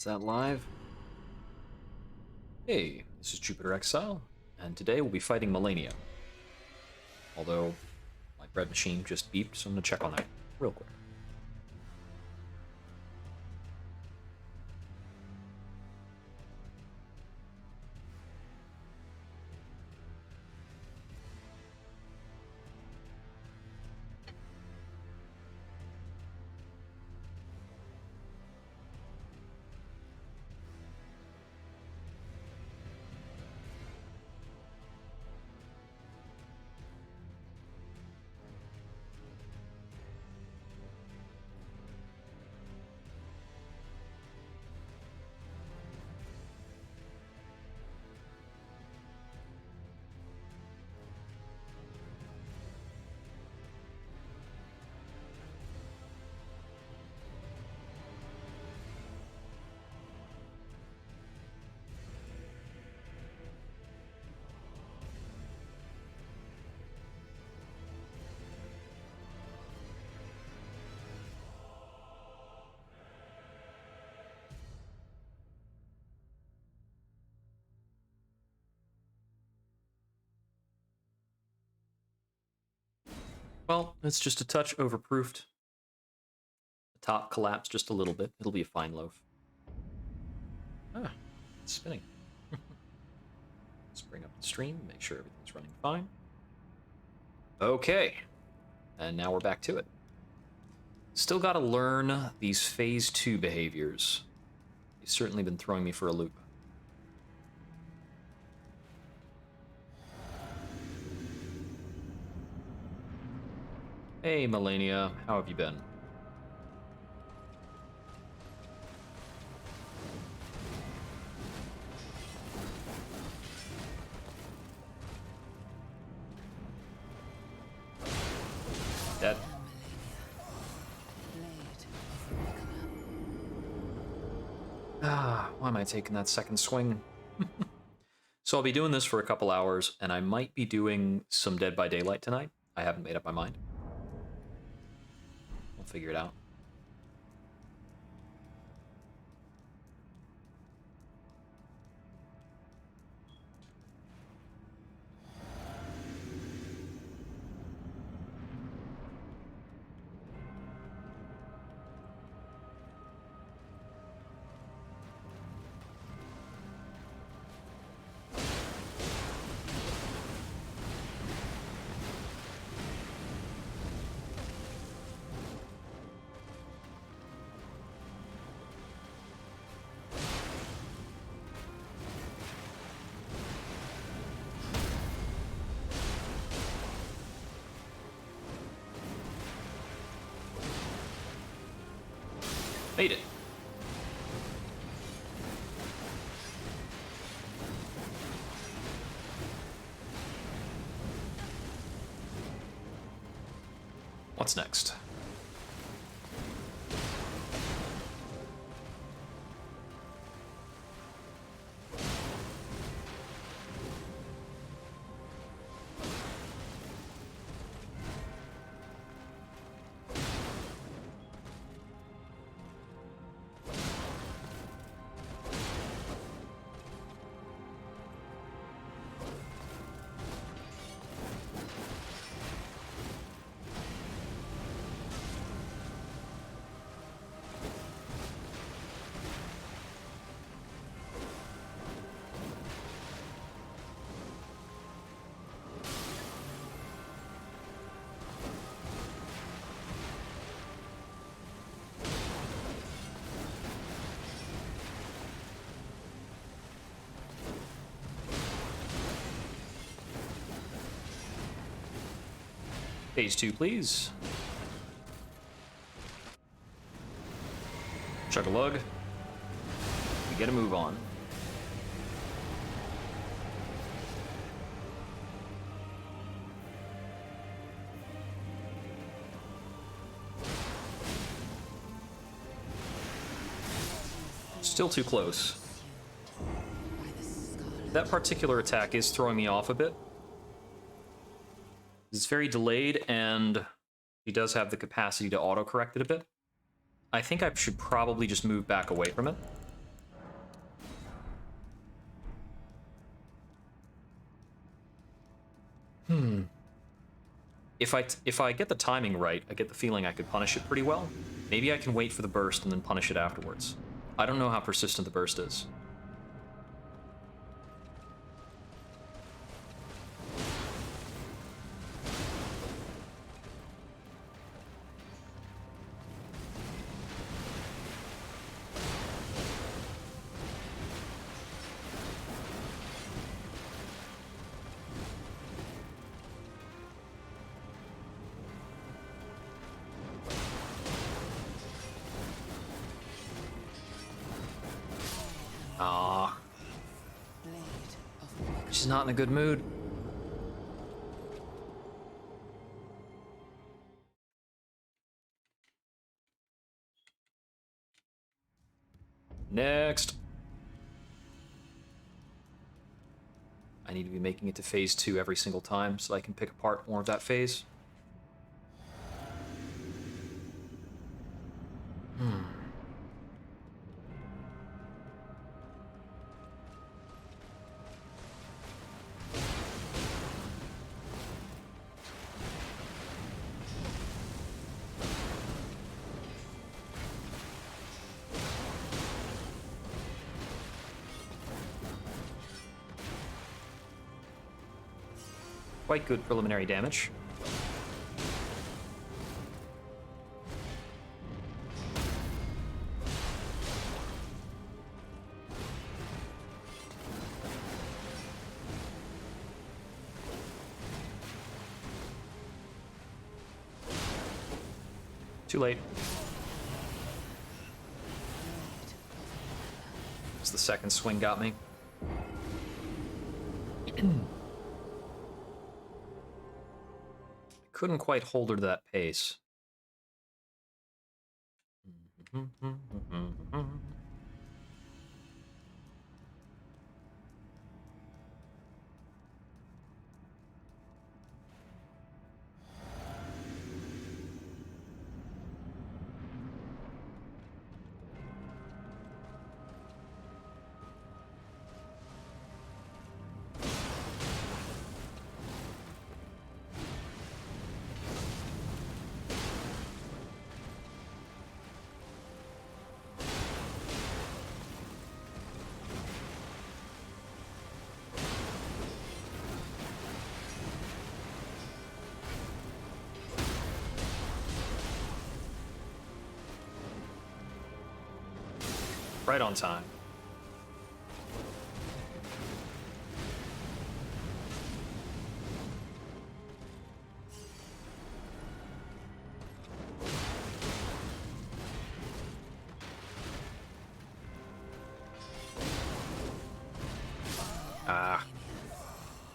Is that live? Hey, this is Jupiter Exile, and today we'll be fighting Melania. Although, my bread machine just beeped, so I'm gonna check on that real quick. Well, it's just a touch overproofed. The top collapsed just a little bit. It'll be a fine loaf. Ah, it's spinning. Let's bring up the stream, make sure everything's running fine. Okay, and now we're back to it. Still gotta learn these Phase 2 behaviors. They've certainly been throwing me for a loop. Hey, Melania, how have you been? Dead. Ah, why am I taking that second swing? So I'll be doing this for a couple hours, and I might be doing some Dead by Daylight tonight. I haven't made up my mind. We'll figure it out. Made it. What's next? Phase 2, please. Chug-a-lug. We get a move on. Still too close. That particular attack is throwing me off a bit. It's very delayed, and he does have the capacity to auto-correct it a bit. I think I should probably just move back away from it. if I get the timing right, I get the feeling I could punish it pretty well. Maybe I can wait for the burst and then punish it afterwards. I don't know how persistent the burst is. Ah, she's not in a good mood. Next. I need to be making it to phase 2 every single time so I can pick apart more of that phase. Quite good preliminary damage. Too late. As the second swing got me. Couldn't quite hold her to that pace. Right on time. Ah.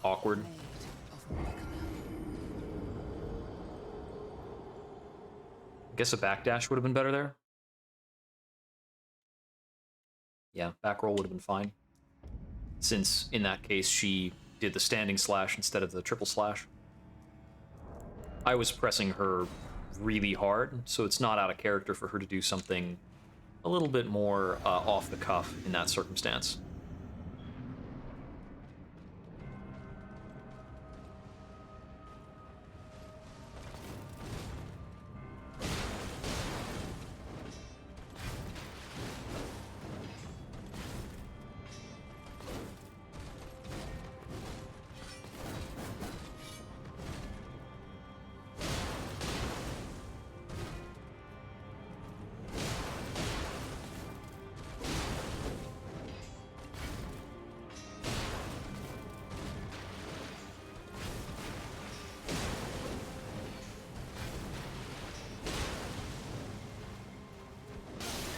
Awkward. Guess a backdash would have been better there. Yeah, back roll would have been fine. Since, in that case, she did the standing slash instead of the triple slash. I was pressing her really hard, so it's not out of character for her to do something a little bit more off the cuff in that circumstance.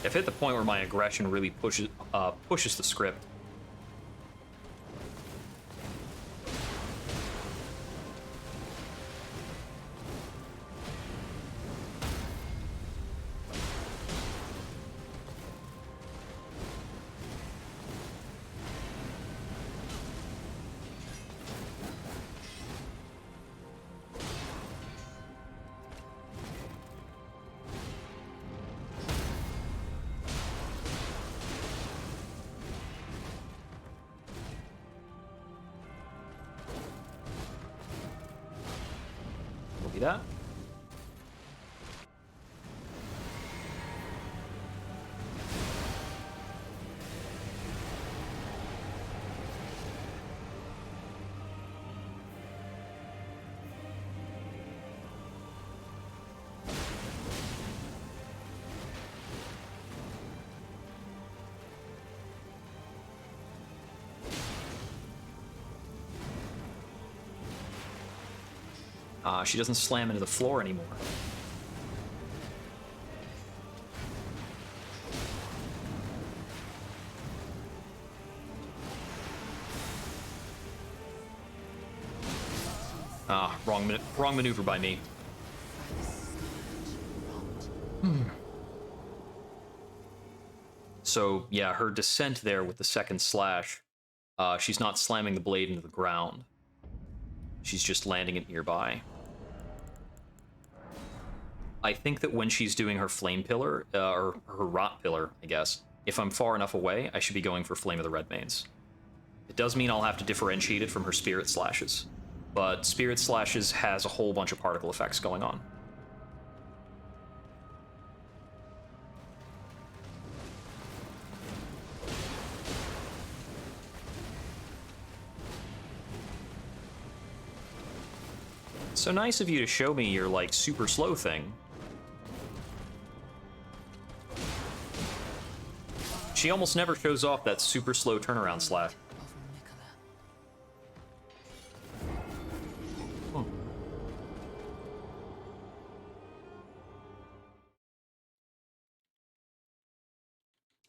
I've hit the point where my aggression really pushes the script. that. She doesn't slam into the floor anymore. Wrong maneuver by me. So, yeah, her descent there with the second slash, she's not slamming the blade into the ground. She's just landing it nearby. I think that when she's doing her flame pillar, or her rot pillar, I guess, if I'm far enough away, I should be going for Flame of the Redmanes. It does mean I'll have to differentiate it from her Spirit Slashes, but Spirit Slashes has a whole bunch of particle effects going on. So nice of you to show me your, like, super slow thing. She almost never shows off that super slow turnaround slash.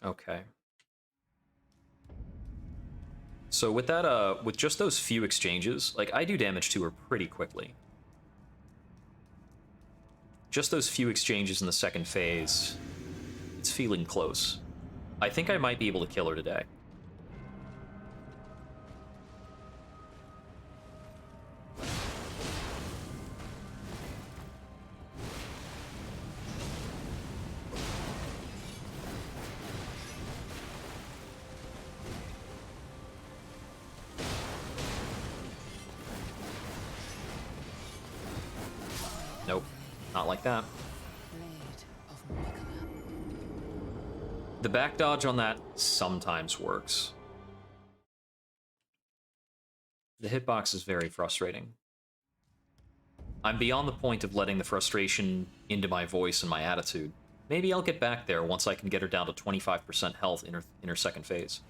Okay. So with that, with just those few exchanges, like, I do damage to her pretty quickly. Just those few exchanges in the second phase, it's feeling close. I think I might be able to kill her today. Nope, not like that. The back dodge on that sometimes works. The hitbox is very frustrating. I'm beyond the point of letting the frustration into my voice and my attitude. Maybe I'll get back there once I can get her down to 25% health in her second phase.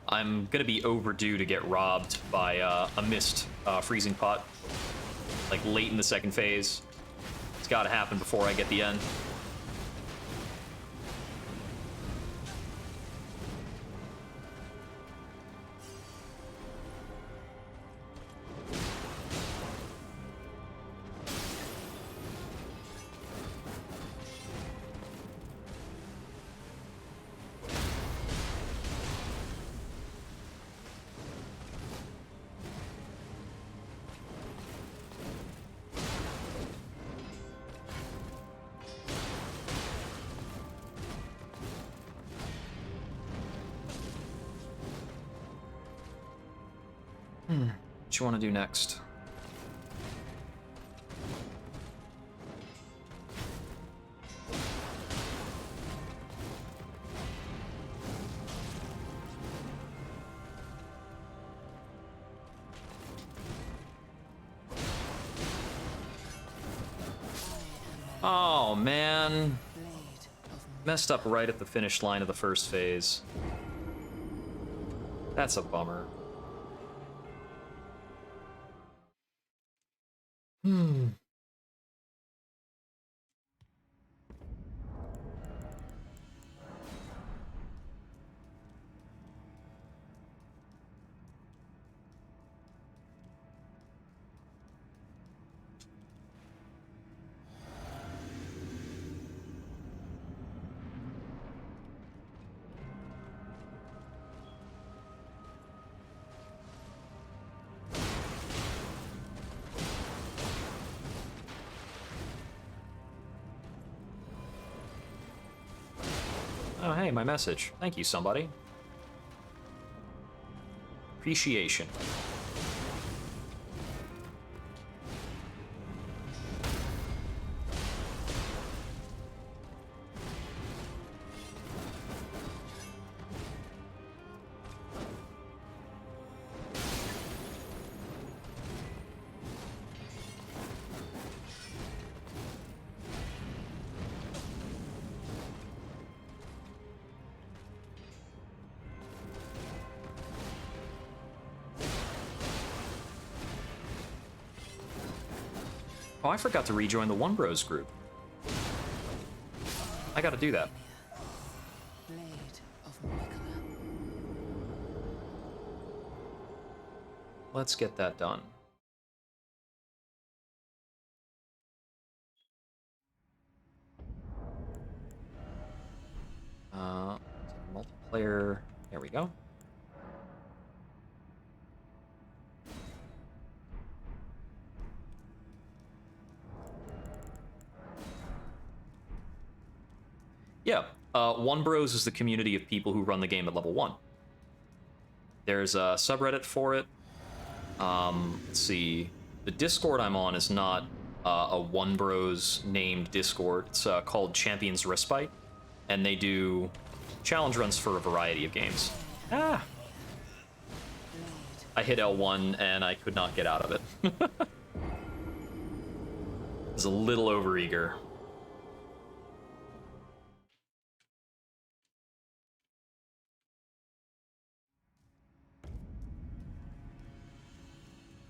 I'm gonna be overdue to get robbed by a missed freezing pot, like late in the second phase. It's gotta happen before I get the end. What you want to do next? Oh, man. Messed up right at the finish line of the first phase. That's a bummer. Oh, hey, my message. Thank you, somebody. Appreciation. Oh, I forgot to rejoin the One Bros group. I gotta do that. Let's get that done. Multiplayer. There we go. Yeah, One Bros is the community of people who run the game at level 1. There's a subreddit for it. Let's see. The Discord I'm on is not a One Bros named Discord. It's called Champions Respite, and they do challenge runs for a variety of games. Ah! I hit L1 and I could not get out of it. I was a little overeager.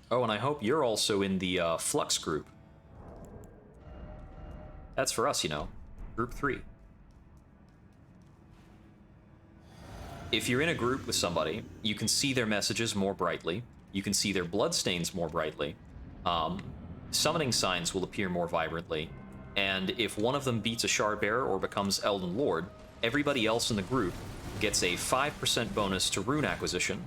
Oh, and I hope you're also in the Flux group. That's for us, you know. Group 3. If you're in a group with somebody, you can see their messages more brightly. You can see their bloodstains more brightly. Summoning signs will appear more vibrantly. And if one of them beats a Shard Bearer or becomes Elden Lord, everybody else in the group gets a 5% bonus to rune acquisition.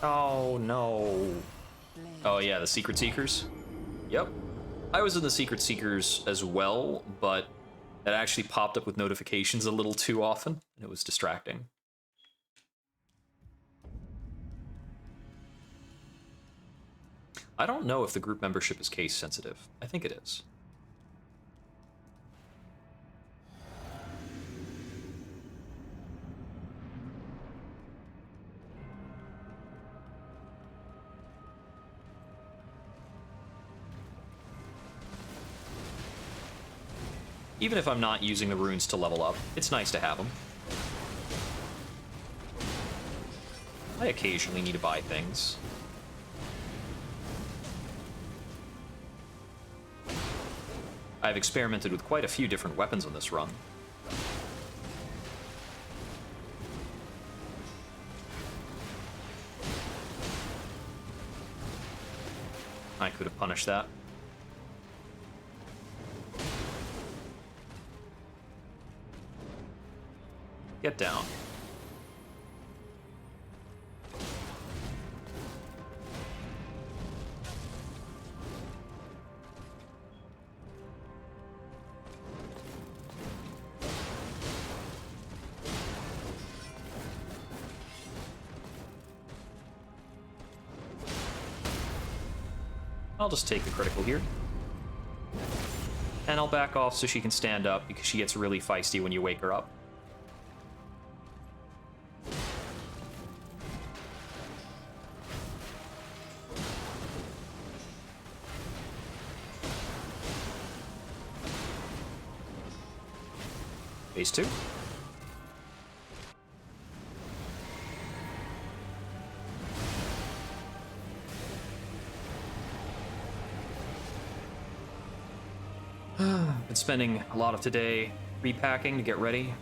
Oh, no. Oh, yeah, the Secret Seekers? Yep. I was in the Secret Seekers as well, but that actually popped up with notifications a little too often, and it was distracting. I don't know if the group membership is case sensitive. I think it is. Even if I'm not using the runes to level up, it's nice to have them. I occasionally need to buy things. I've experimented with quite a few different weapons on this run. I could have punished that. Get down. I'll just take the critical here. And I'll back off so she can stand up because she gets really feisty when you wake her up. Phase 2. Been spending a lot of today repacking to get ready.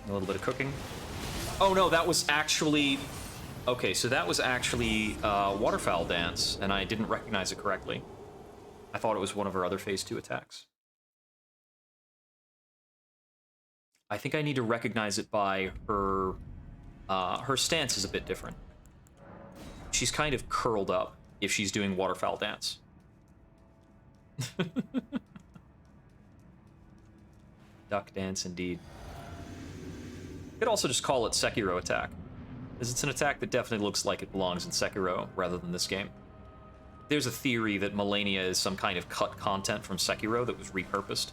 A little bit of cooking. Oh no, that was actually... Okay, so that was actually Waterfowl Dance, and I didn't recognize it correctly. I thought it was one of her other Phase 2 attacks. I think I need to recognize it by her... her stance is a bit different. She's kind of curled up. if she's doing waterfowl dance. Duck dance, indeed. You could also just call it Sekiro attack, because it's an attack that definitely looks like it belongs in Sekiro rather than this game. There's a theory that Malenia is some kind of cut content from Sekiro that was repurposed.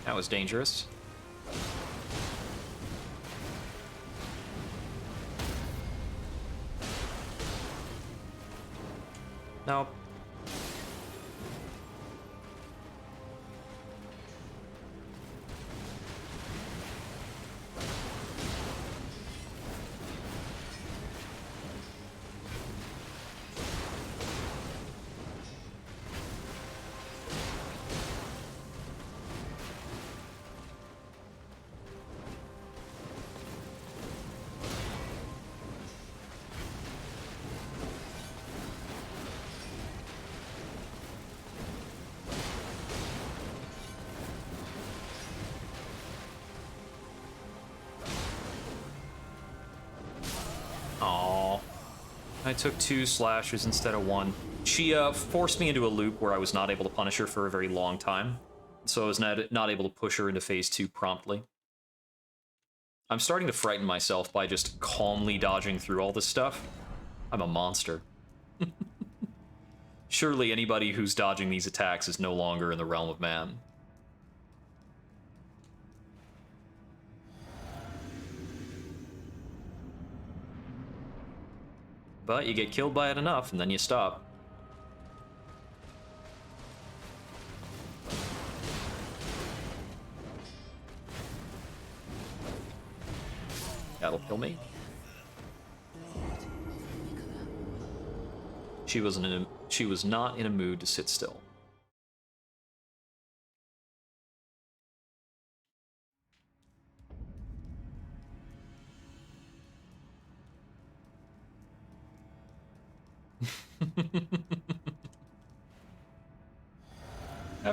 That was dangerous. Nope. I took 2 slashes instead of 1. She forced me into a loop where I was not able to punish her for a very long time, so I was not able to push her into phase 2 promptly. I'm starting to frighten myself by just calmly dodging through all this stuff. I'm a monster. Surely anybody who's dodging these attacks is no longer in the realm of man. But you get killed by it enough, and then you stop. That'll kill me. She was not in a mood to sit still.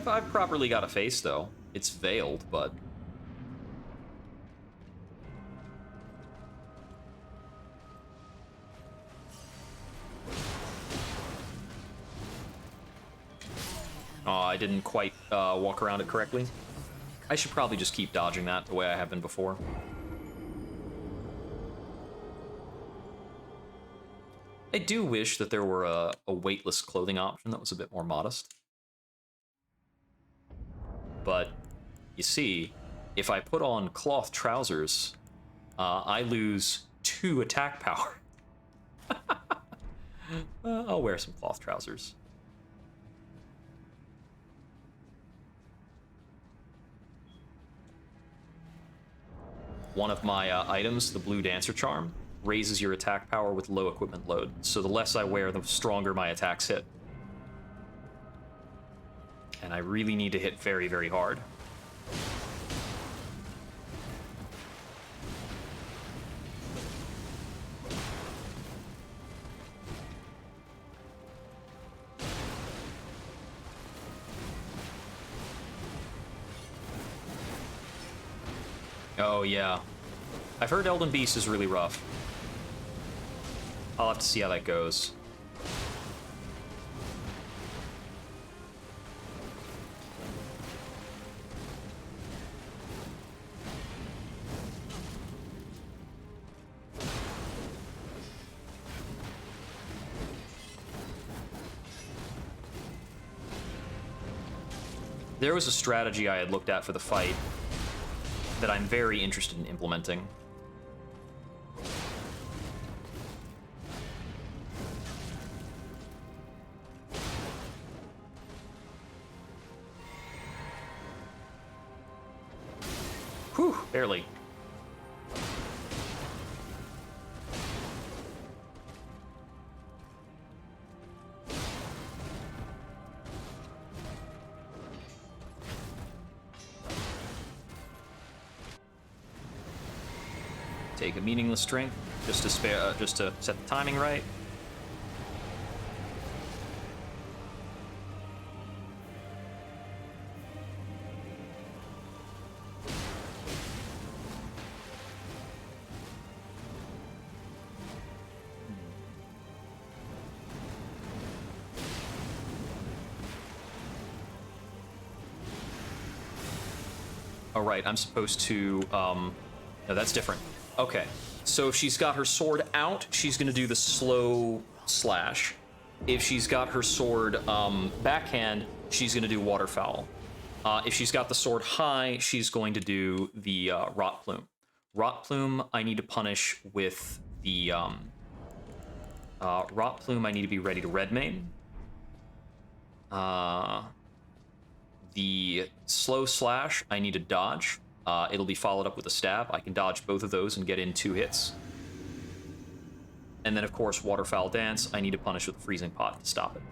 I've properly got a face, though. It's veiled, but... Oh, I didn't quite walk around it correctly. I should probably just keep dodging that the way I have been before. I do wish that there were a weightless clothing option that was a bit more modest. But, you see, if I put on cloth trousers, I lose 2 attack power. I'll wear some cloth trousers. One of my items, the blue dancer charm, raises your attack power with low equipment load, so the less I wear, the stronger my attacks hit. And I really need to hit very, very hard. Oh, yeah. I've heard Elden Beast is really rough. I'll have to see how that goes. There was a strategy I had looked at for the fight that I'm very interested in implementing. Whew, barely. Take a meaningless strength just to set the timing right. Oh, right, I'm supposed to, no, that's different. Okay, so if she's got her sword out, she's gonna do the slow slash. If she's got her sword backhand, she's gonna do waterfowl. If she's got the sword high, she's going to do the rot plume. Rot plume, I need to punish with the rot plume. I need to be ready to red main. The slow slash, I need to dodge. It'll be followed up with a stab. I can dodge both of those and get in 2 hits. And then, of course, waterfowl dance, I need to punish with a freezing pot to stop it.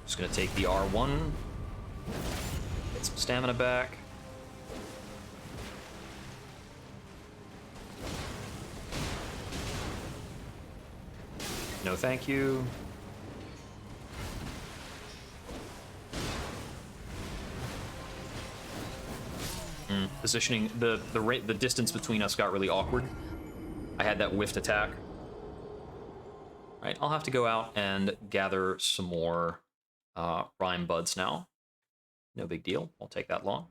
Just gonna take the R1, get some stamina back. No thank you. Positioning, the distance between us got really awkward. I had that whiffed attack. Right, I'll have to go out and gather some more rhyme buds now. No big deal, won't take that long.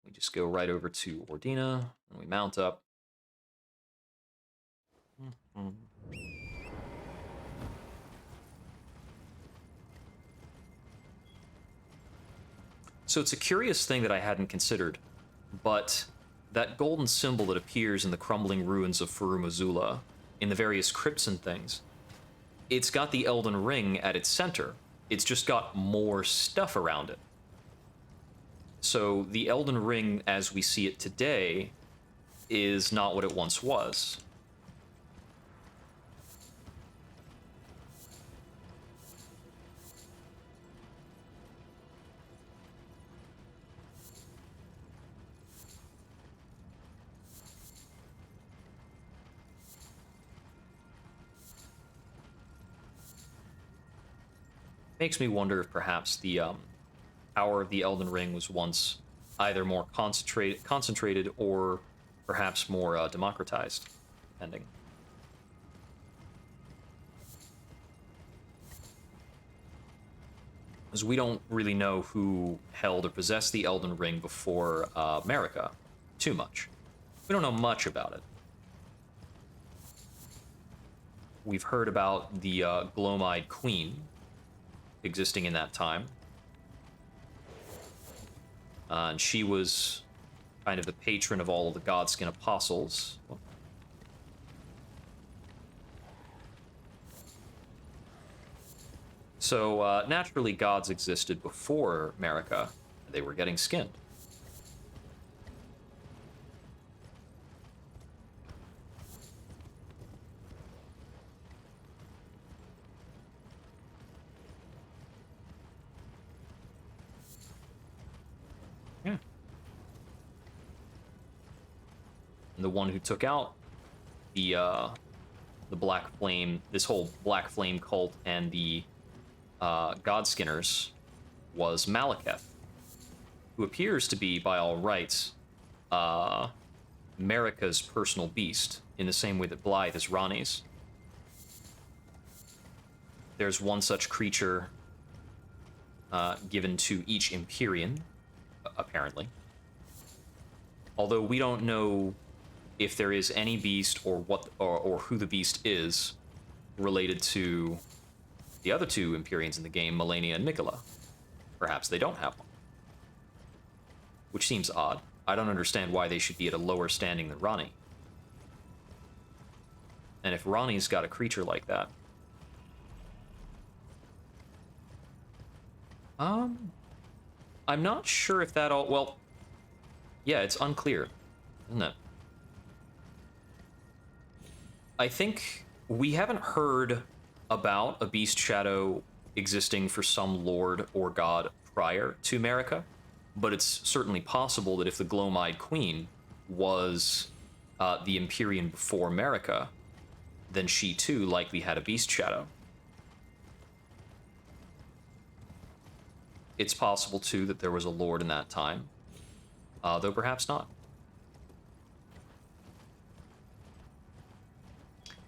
We just go right over to Ordina, and we mount up. So it's a curious thing that I hadn't considered, but that golden symbol that appears in the crumbling ruins of Furumazula, in the various crypts and things, it's got the Elden Ring at its center. It's just got more stuff around it. So the Elden Ring, as we see it today, is not what it once was. Makes me wonder if perhaps the power of the Elden Ring was once either more concentrated or perhaps more democratized, depending. Because we don't really know who held or possessed the Elden Ring before Marika too much. We don't know much about it. We've heard about the Gloam-eyed Queen existing in that time. And she was kind of the patron of all of the Godskin apostles. So, naturally, gods existed before Marika. They were getting skinned. Yeah. And the one who took out the Black Flame, this whole Black Flame cult and the Godskinners was Malekith, who appears to be, by all rights, Marika's personal beast, in the same way that Blythe is Ranni's. There's one such creature given to each Empyrean, apparently. Although we don't know if there is any beast or what or who the beast is related to the other 2 Empyreans in the game, Malenia and Mikola. Perhaps they don't have one. Which seems odd. I don't understand why they should be at a lower standing than Ranni. And if Ranni's got a creature like that... I'm not sure if that all... Well, yeah, it's unclear, isn't it? I think we haven't heard about a beast shadow existing for some lord or god prior to Marika. but it's certainly possible that if the Glomide Queen was the Empyrean before America, then she too likely had a beast shadow. It's possible too that there was a lord in that time, though perhaps not.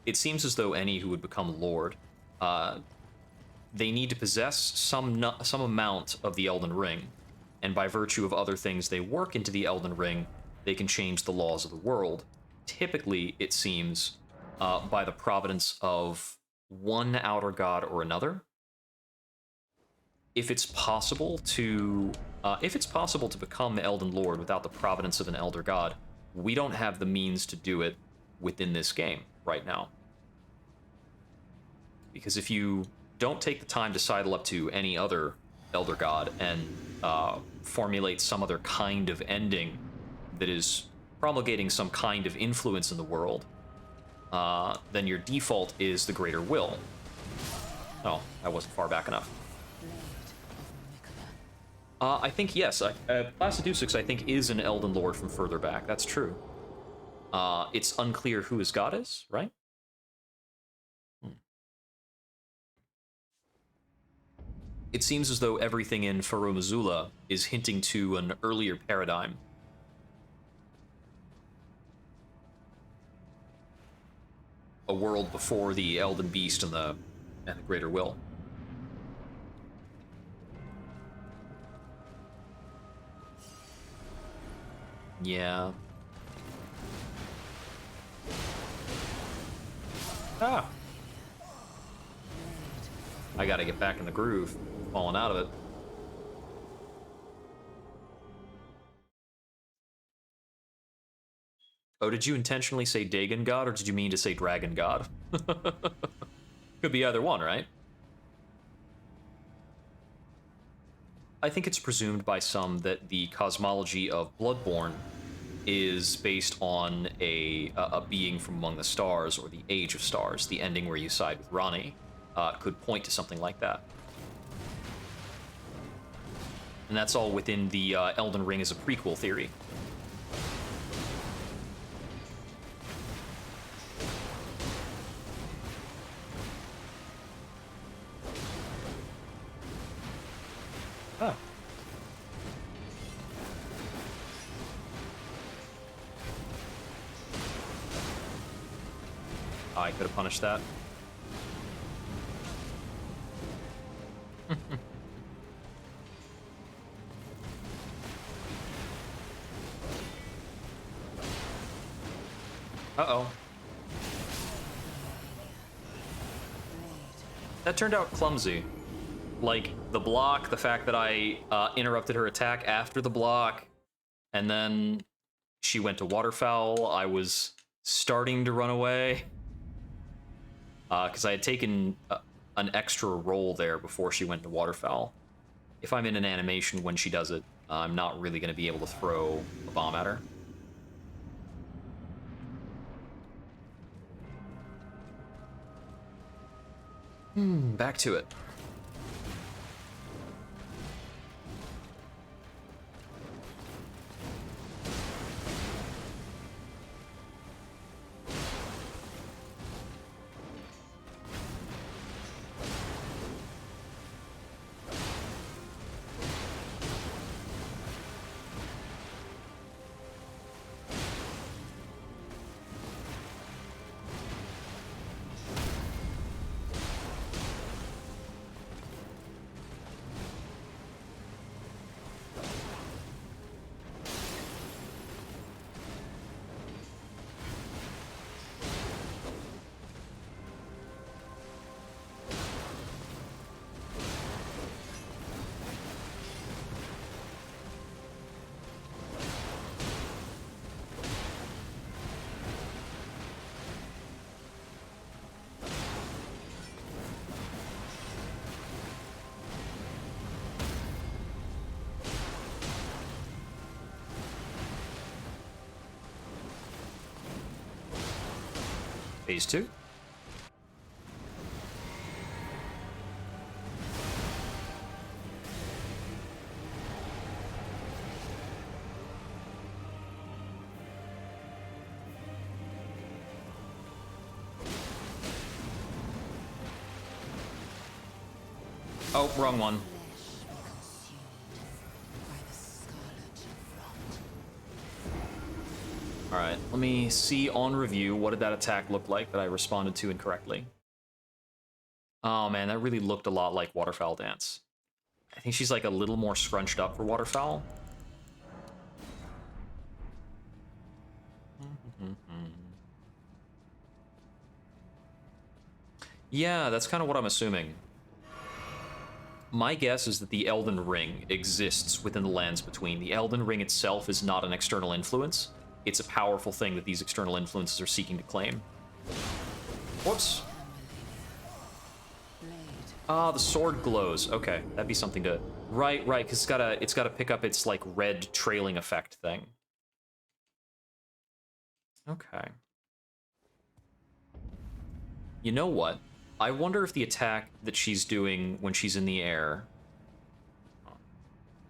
It seems as though any who would become lord, they need to possess some amount of the Elden Ring, and by virtue of other things they work into the Elden Ring, they can change the laws of the world. Typically, it seems, by the providence of one outer god or another. If it's possible to become Elden Lord without the providence of an Elder God, we don't have the means to do it within this game right now. Because if you don't take the time to sidle up to any other Elder God and formulate some other kind of ending that is promulgating some kind of influence in the world, then your default is the Greater Will. Oh, that wasn't far back enough. I think, yes, Placidusix, I think, is an Elden Lord from further back. That's true. It's unclear who his god is, right? It seems as though everything in Farum Azula is hinting to an earlier paradigm. A world before the Elden Beast and the Greater Will. Yeah. Ah. I gotta get back in the groove. Falling out of it. Oh, did you intentionally say Dagon God, or did you mean to say Dragon God? Could be either one, right? I think it's presumed by some that the cosmology of Bloodborne is based on a being from among the stars, or the Age of Stars, the ending where you side with Ranni, could point to something like that. And that's all within the Elden Ring as a prequel theory. Oh. I could have punished that. Uh-oh. That turned out clumsy. Like, the block, the fact that I interrupted her attack after the block, and then she went to waterfowl. I was starting to run away. Because I had taken an extra roll there before she went to waterfowl. If I'm in an animation when she does it, I'm not really going to be able to throw a bomb at her. Back to it. Phase 2. Oh, wrong one. Alright, let me see on review what did that attack look like that I responded to incorrectly. Oh man, that really looked a lot like Waterfowl Dance. I think she's like a little more scrunched up for Waterfowl. Yeah, that's kind of what I'm assuming. My guess is that the Elden Ring exists within the lands between. The Elden Ring itself is not an external influence. It's a powerful thing that these external influences are seeking to claim. Whoops. Ah, the sword glows. Okay, that'd be something to... Right, because it's gotta pick up its, like, red trailing effect thing. Okay. You know what? I wonder if the attack that she's doing when she's in the air...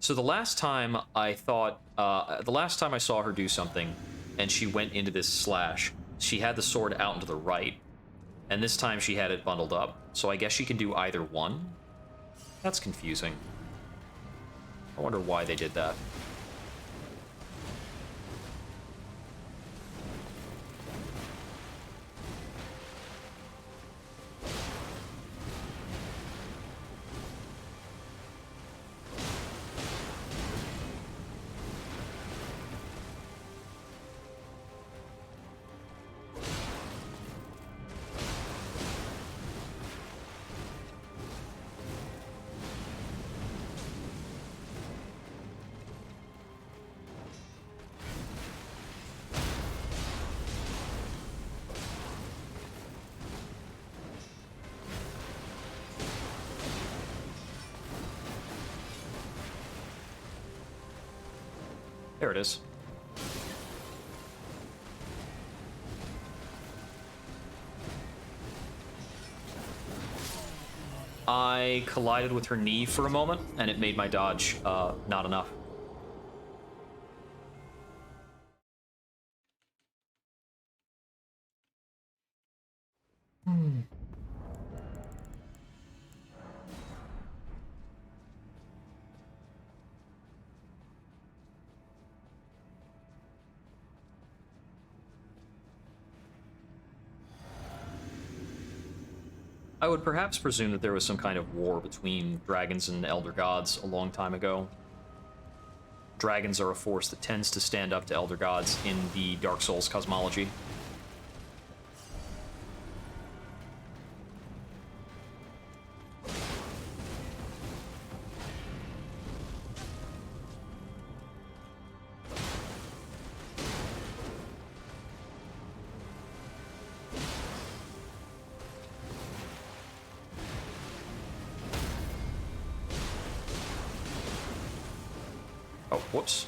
So the last time I thought... the last time I saw her do something, and she went into this slash, she had the sword out and to the right, and this time she had it bundled up. So I guess she can do either one? That's confusing. I wonder why they did that. There it is. I collided with her knee for a moment, and it made my dodge not enough. I would perhaps presume that there was some kind of war between dragons and elder gods a long time ago. Dragons are a force that tends to stand up to elder gods in the Dark Souls cosmology. Oh, whoops.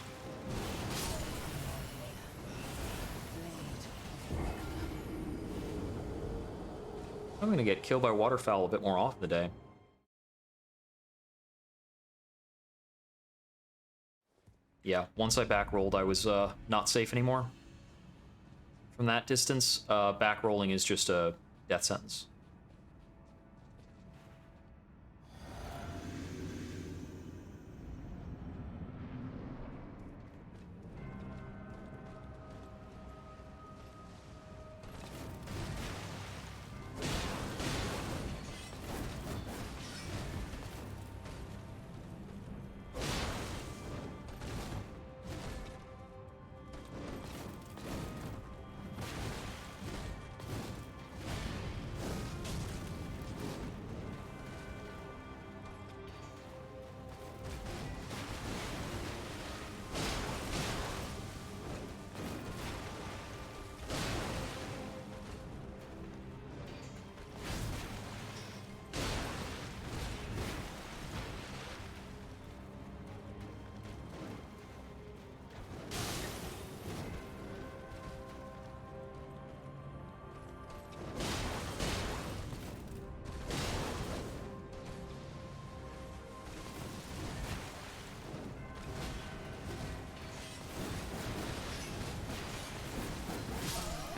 I'm gonna get killed by waterfowl a bit more often today. Yeah, once I backrolled, I was not safe anymore. From that distance, backrolling is just a death sentence.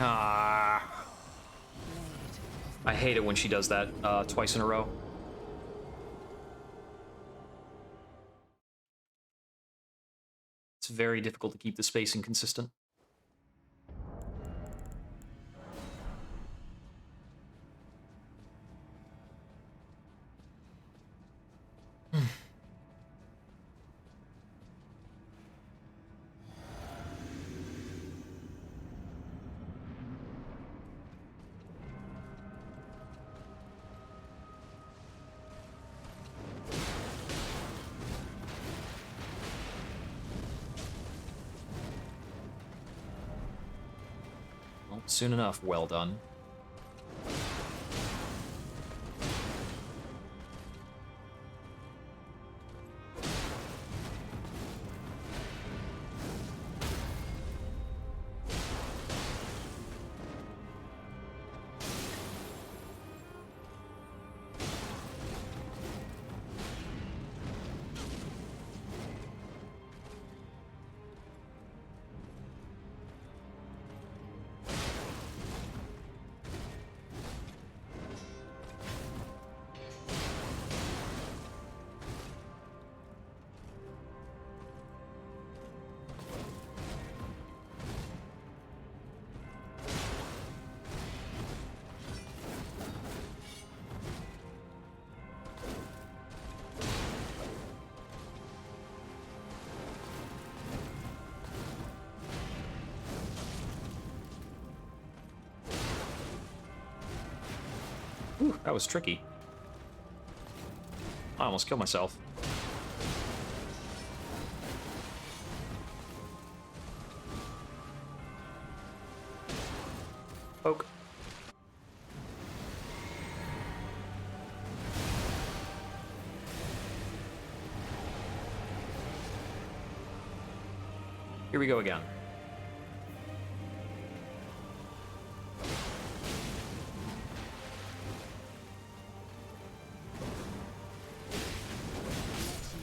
Ah. I hate it when she does that twice in a row. It's very difficult to keep the spacing consistent. Well, soon enough, well done. Ooh, that was tricky. I almost killed myself. Poke. Here we go again.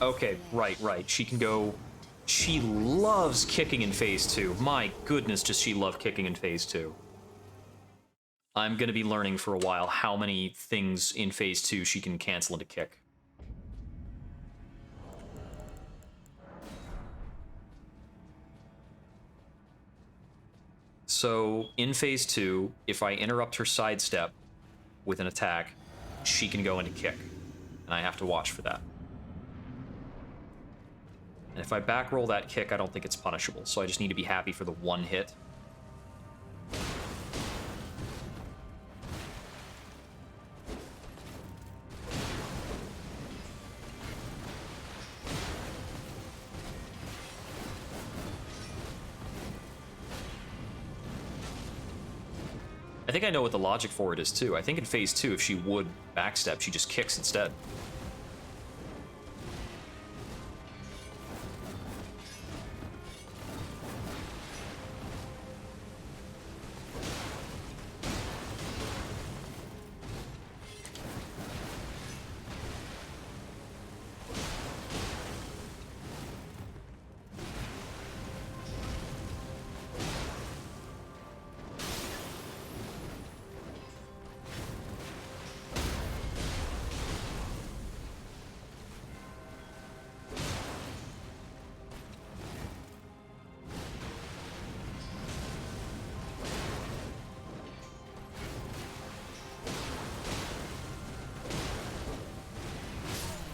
Okay, right. She can go... She loves kicking in phase 2. My goodness, does she love kicking in phase 2. I'm gonna be learning for a while how many things in phase 2 she can cancel into kick. So, in phase 2, if I interrupt her sidestep with an attack, she can go into kick. And I have to watch for that. And if I back roll that kick, I don't think it's punishable, so I just need to be happy for the one hit. I think I know what the logic for it is, too. I think in phase 2, if she would backstep, she just kicks instead.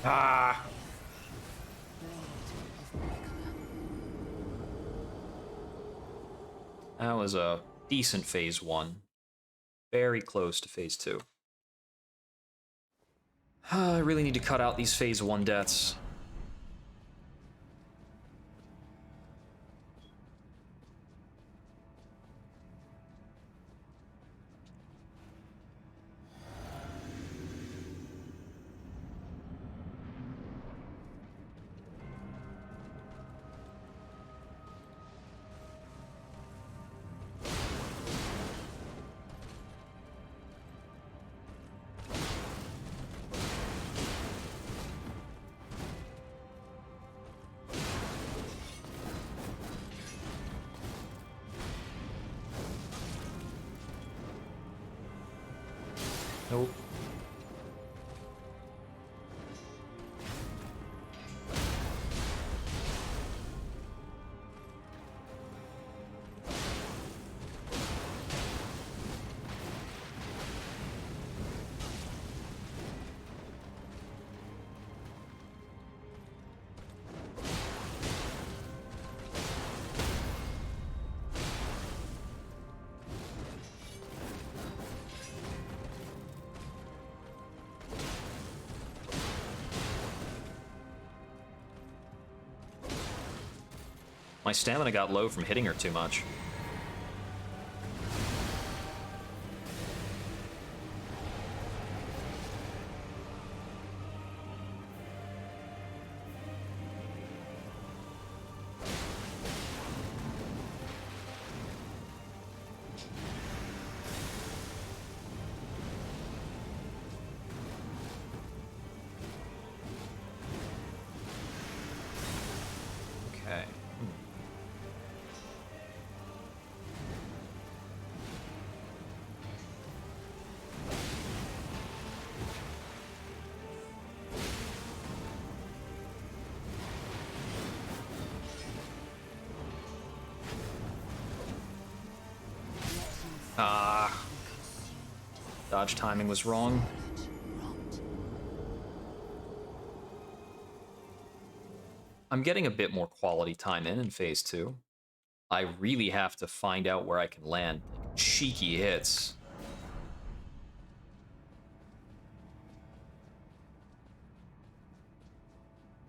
Ah! That was a decent phase 1. Very close to phase 2. I really need to cut out these phase 1 deaths. Nope. My stamina got low from hitting her too much. Okay. Ah. Dodge timing was wrong. I'm getting a bit more quality time in phase 2. I really have to find out where I can land like cheeky hits.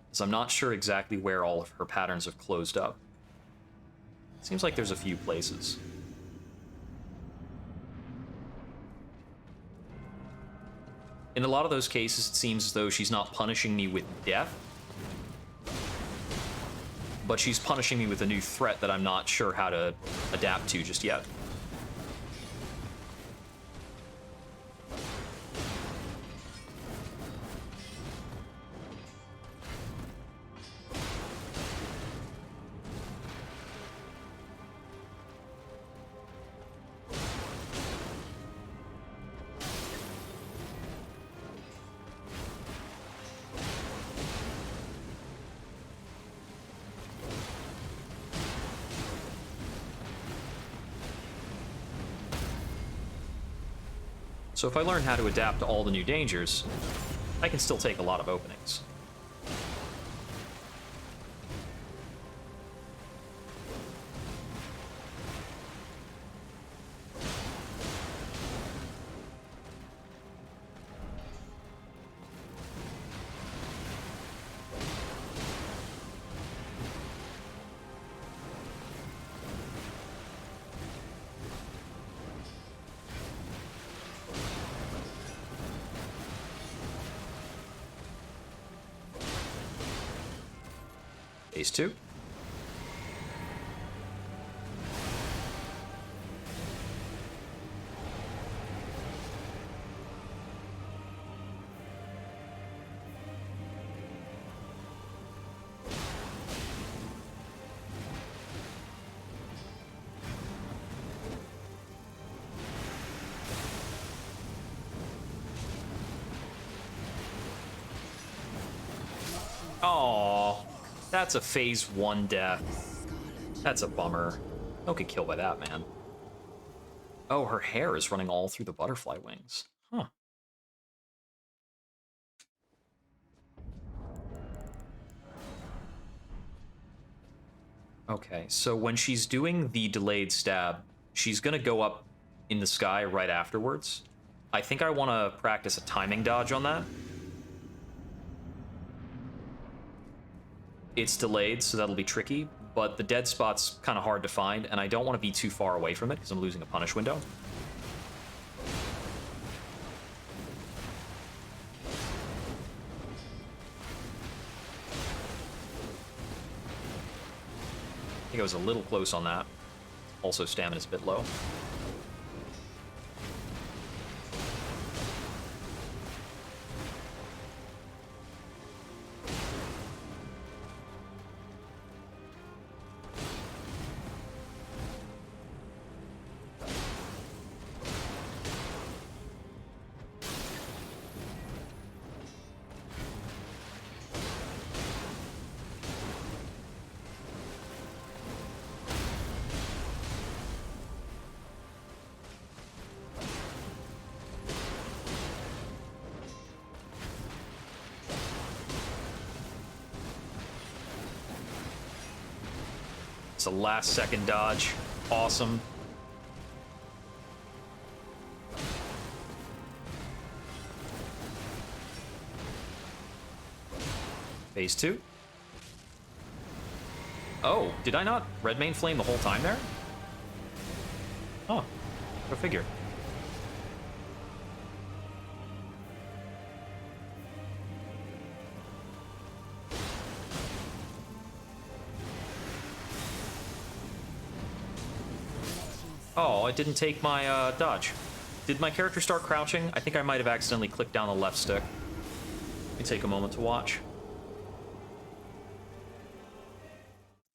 Because I'm not sure exactly where all of her patterns have closed up. Seems like there's a few places. In a lot of those cases, it seems as though she's not punishing me with death, but she's punishing me with a new threat that I'm not sure how to adapt to just yet. So if I learn how to adapt to all the new dangers, I can still take a lot of openings. Phase 2. Aww. That's a phase 1 death. That's a bummer. Don't get killed by that, man. Oh, her hair is running all through the butterfly wings. Huh. Okay, so when she's doing the delayed stab, she's gonna go up in the sky right afterwards. I think I want to practice a timing dodge on that. It's delayed, so that'll be tricky, but the dead spot's kind of hard to find, and I don't want to be too far away from it because I'm losing a punish window. I think I was a little close on that. Also, stamina's a bit low. It's a last second dodge. Awesome. Phase 2. Oh, did I not red main flame the whole time there? Oh, go figure. Oh, it didn't take my dodge. Did my character start crouching? I think I might have accidentally clicked down the left stick. Let me take a moment to watch.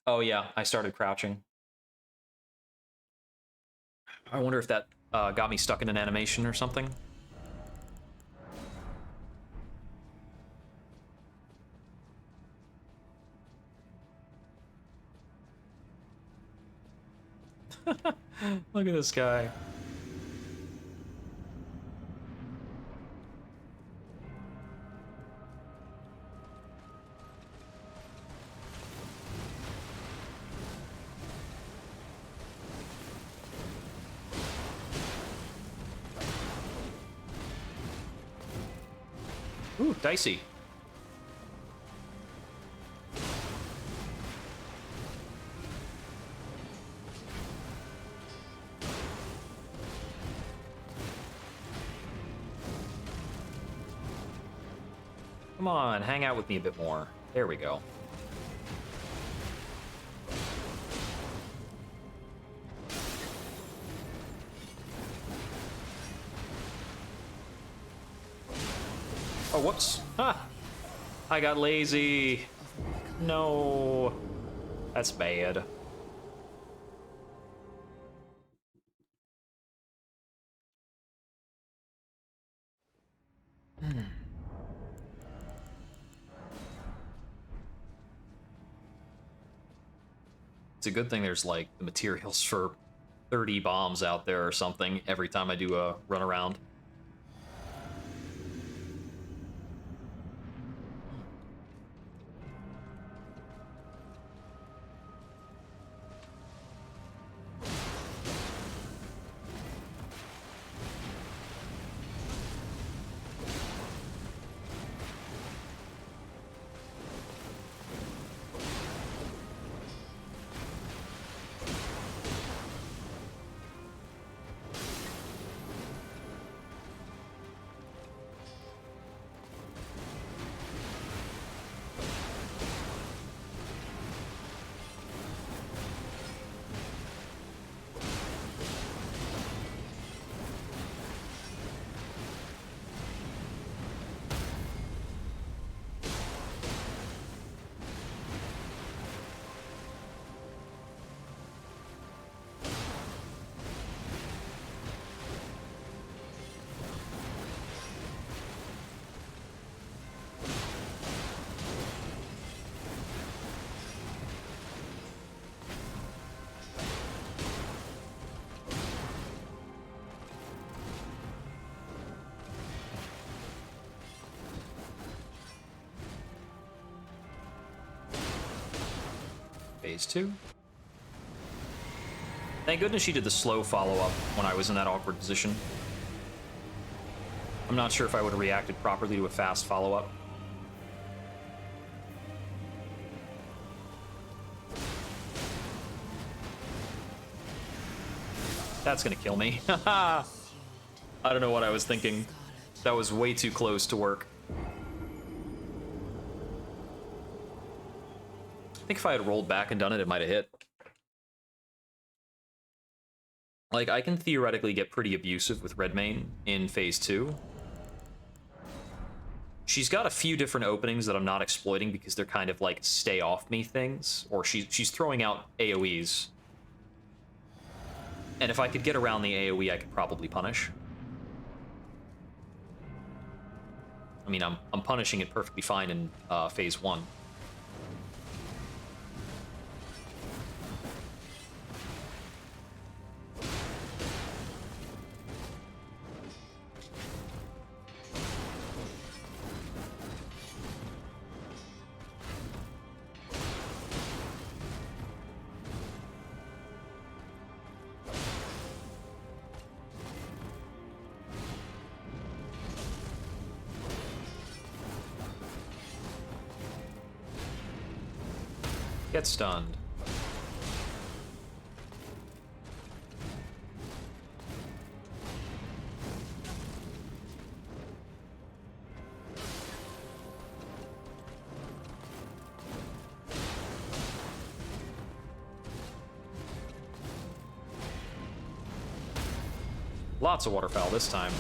Oh yeah, I started crouching. I wonder if that got me stuck in an animation or something. Look at this guy. Ooh, dicey. Come on, hang out with me a bit more. There we go. Oh, whoops. Ah! I got lazy. No. That's bad. It's a good thing there's, like, the materials for 30 bombs out there or something every time I do a run around. Phase 2. Thank goodness she did the slow follow-up when I was in that awkward position. I'm not sure if I would have reacted properly to a fast follow-up. That's gonna kill me. I don't know what I was thinking. That was way too close to work. I think if I had rolled back and done it, it might have hit. Like, I can theoretically get pretty abusive with Redmayne in Phase 2. She's got a few different openings that I'm not exploiting because they're kind of like stay off me things, or she's throwing out AoEs. And if I could get around the AoE, I could probably punish. I mean, I'm punishing it perfectly fine in Phase 1. Get stunned. Lots of waterfowl this time.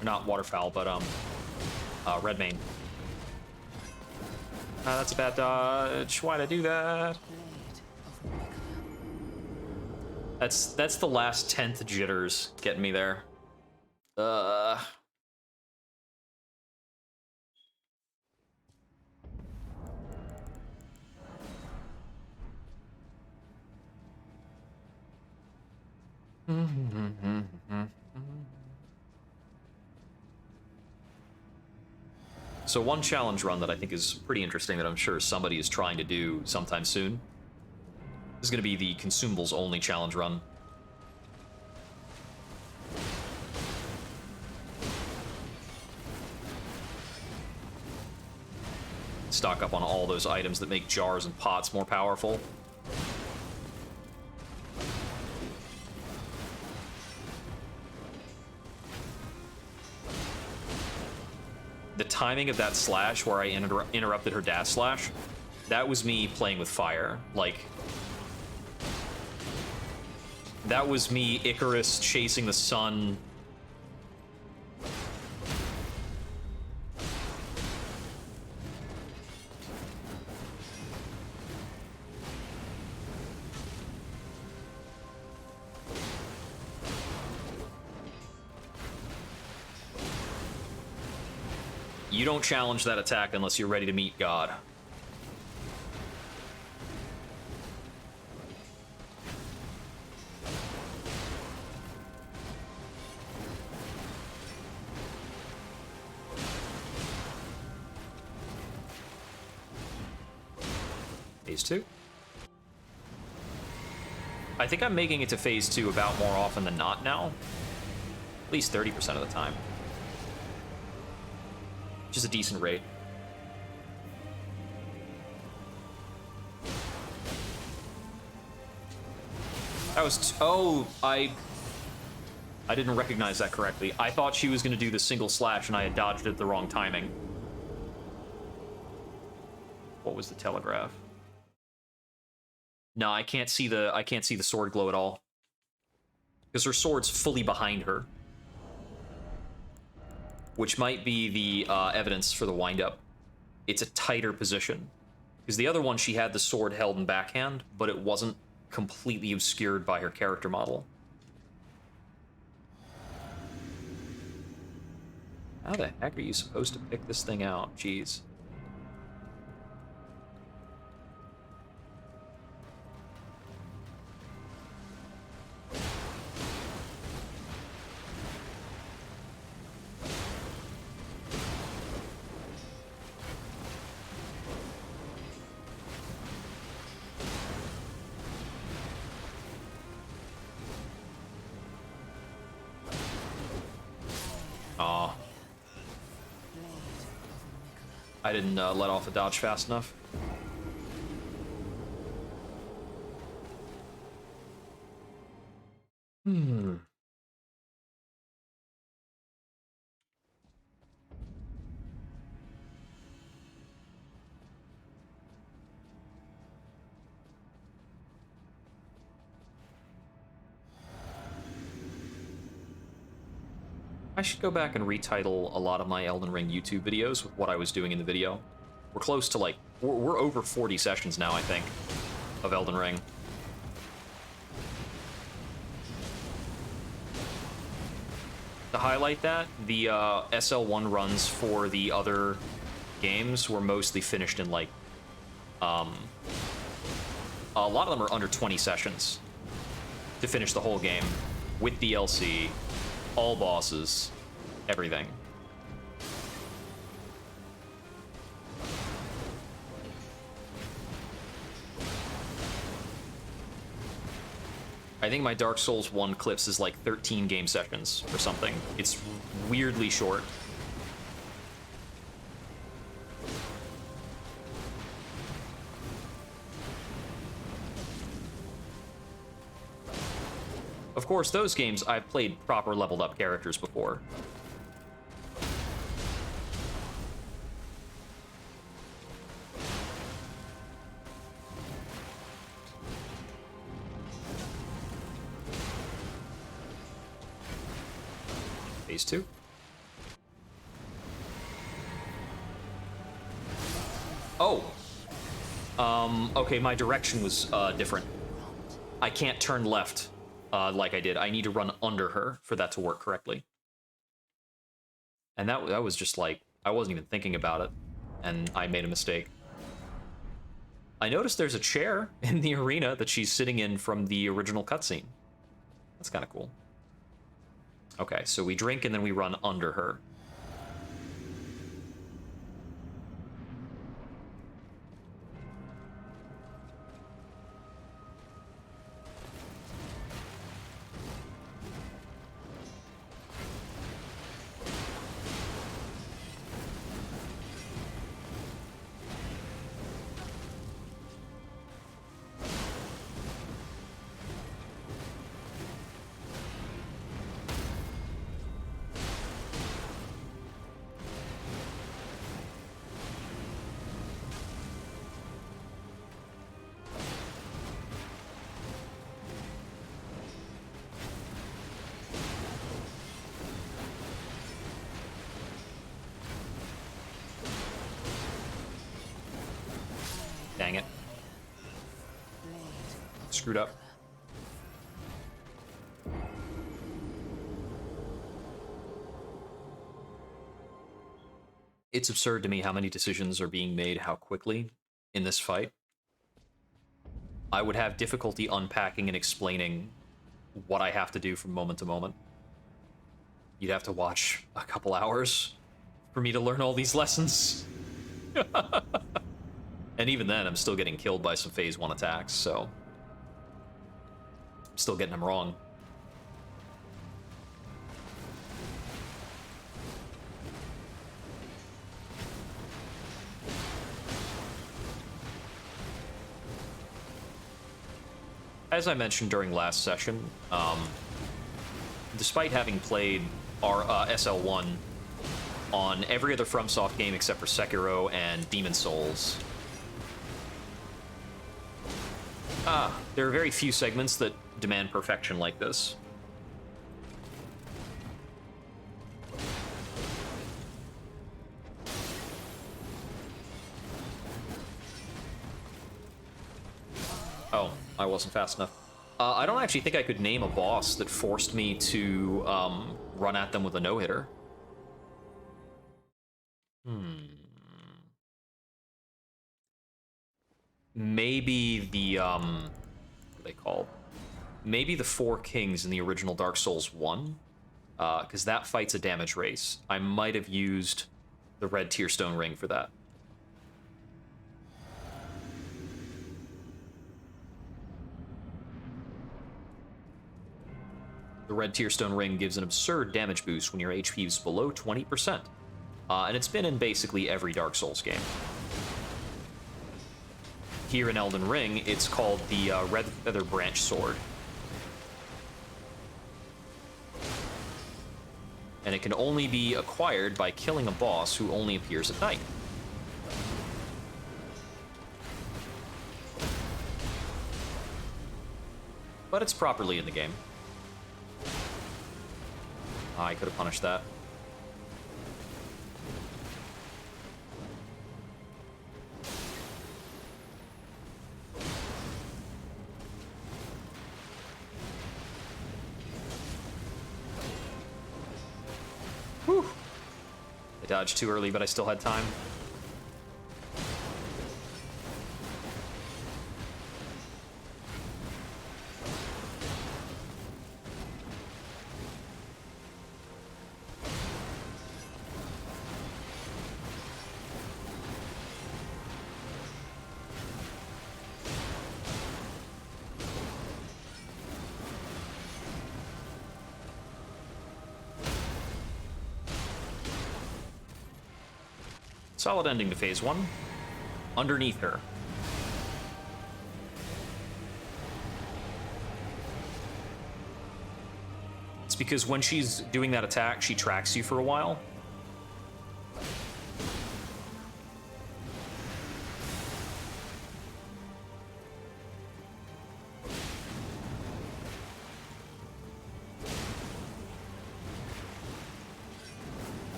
Or not waterfowl, but red mane. That's a bad dodge. Why'd I do that? That's the last 10th jitters getting me there. So one challenge run that I think is pretty interesting that I'm sure somebody is trying to do sometime soon is going to be the consumables only challenge run. Stock up on all those items that make jars and pots more powerful. The timing of that slash where I interrupted her dash slash, that was me playing with fire. Like, that was me Icarus chasing the sun. You don't challenge that attack unless you're ready to meet God. Phase 2. I think I'm making it to phase 2 about more often than not now. At least 30% of the time. Which is a decent rate. That was... oh, I didn't recognize that correctly. I thought she was going to do the single slash and I had dodged it at the wrong timing. What was the telegraph? No, I can't see the sword glow at all. Because her sword's fully behind her. Which might be the evidence for the windup. It's a tighter position. Because the other one, she had the sword held in backhand, but it wasn't completely obscured by her character model. How the heck are you supposed to pick this thing out? Jeez. I didn't let off a dodge fast enough. I should go back and retitle a lot of my Elden Ring YouTube videos with what I was doing in the video. We're close to, like, we're over 40 sessions now, I think, of Elden Ring. To highlight that, the SL1 runs for the other games were mostly finished in, like, a lot of them are under 20 sessions to finish the whole game with DLC, all bosses, everything. I think my Dark Souls 1 clips is like 13 game sessions or something. It's weirdly short. Of course, those games, I've played proper leveled up characters before. Phase 2. Oh! Okay, my direction was different. I can't turn left like I did. I need to run under her for that to work correctly. And that was just like, I wasn't even thinking about it, and I made a mistake. I noticed there's a chair in the arena that she's sitting in from the original cutscene. That's kind of cool. Okay, so we drink and then we run under her. Dang it. Screwed up. It's absurd to me how many decisions are being made how quickly in this fight. I would have difficulty unpacking and explaining what I have to do from moment to moment. You'd have to watch a couple hours for me to learn all these lessons. And even then, I'm still getting killed by some Phase 1 attacks, so... I'm still getting them wrong. As I mentioned during last session, despite having played our SL1 on every other FromSoft game except for Sekiro and Demon Souls, there are very few segments that demand perfection like this. Oh, I wasn't fast enough. I don't actually think I could name a boss that forced me to run at them with a no-hitter. Maybe the, what are they called? Maybe the Four Kings in the original Dark Souls 1, because that fight's a damage race. I might have used the Red Tearstone Ring for that. The Red Tearstone Ring gives an absurd damage boost when your HP is below 20%, and it's been in basically every Dark Souls game. Here in Elden Ring, it's called the Red Feather Branch Sword. And it can only be acquired by killing a boss who only appears at night. But it's properly in the game. I could have punished that. Whew. I dodged too early, but I still had time. Solid ending to Phase 1. Underneath her. It's because when she's doing that attack, she tracks you for a while.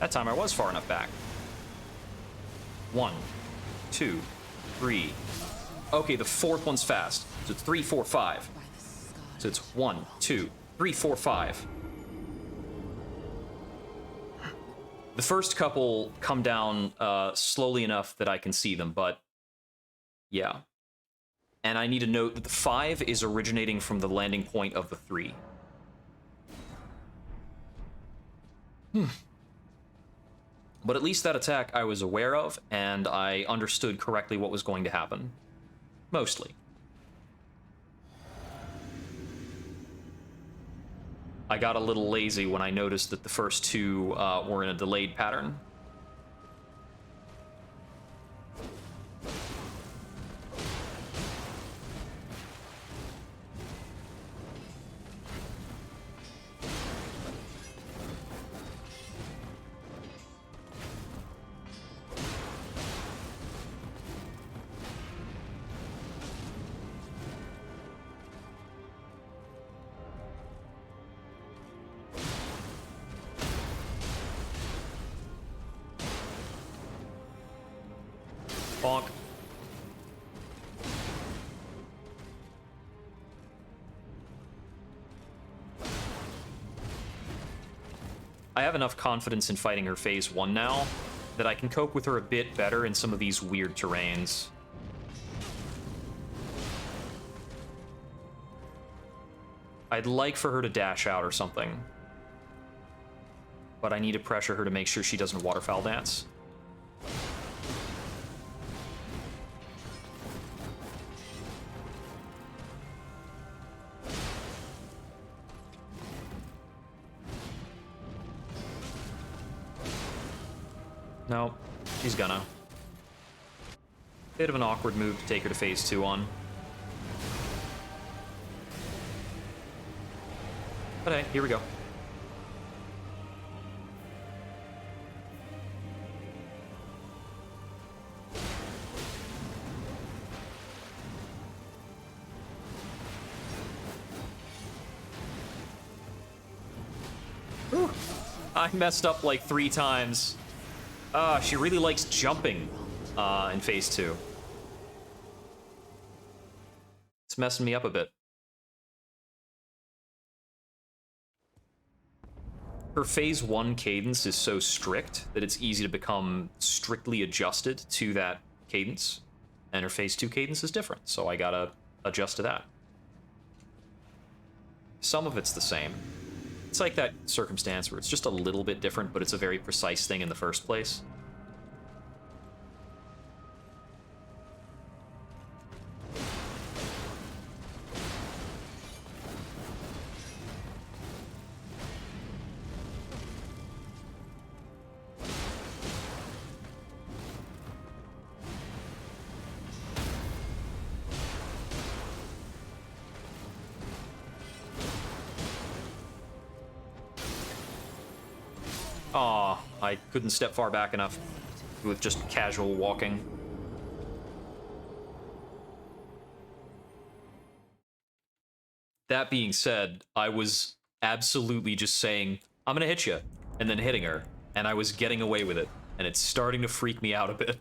That time I was far enough back. 1, 2, 3. Okay, the fourth one's fast. So it's 3, 4, 5. So it's 1, 2, 3, 4, 5. The first couple come down slowly enough that I can see them, but yeah. And I need to note that the 5 is originating from the landing point of the 3. But at least that attack I was aware of, and I understood correctly what was going to happen. Mostly. I got a little lazy when I noticed that the first 2 were in a delayed pattern. Bonk. I have enough confidence in fighting her phase 1 now that I can cope with her a bit better in some of these weird terrains. I'd like for her to dash out or something, but I need to pressure her to make sure she doesn't waterfowl dance. No, she's gonna. Bit of an awkward move to take her to phase 2 on. But hey, here we go. Whew. I messed up like 3 times. She really likes jumping in phase 2. It's messing me up a bit. Her phase 1 cadence is so strict that it's easy to become strictly adjusted to that cadence. And her phase 2 cadence is different, so I gotta adjust to that. Some of it's the same. It's like that circumstance where it's just a little bit different, but it's a very precise thing in the first place. Aw, I couldn't step far back enough with just casual walking. That being said, I was absolutely just saying, I'm gonna hit you, and then hitting her, and I was getting away with it, and it's starting to freak me out a bit.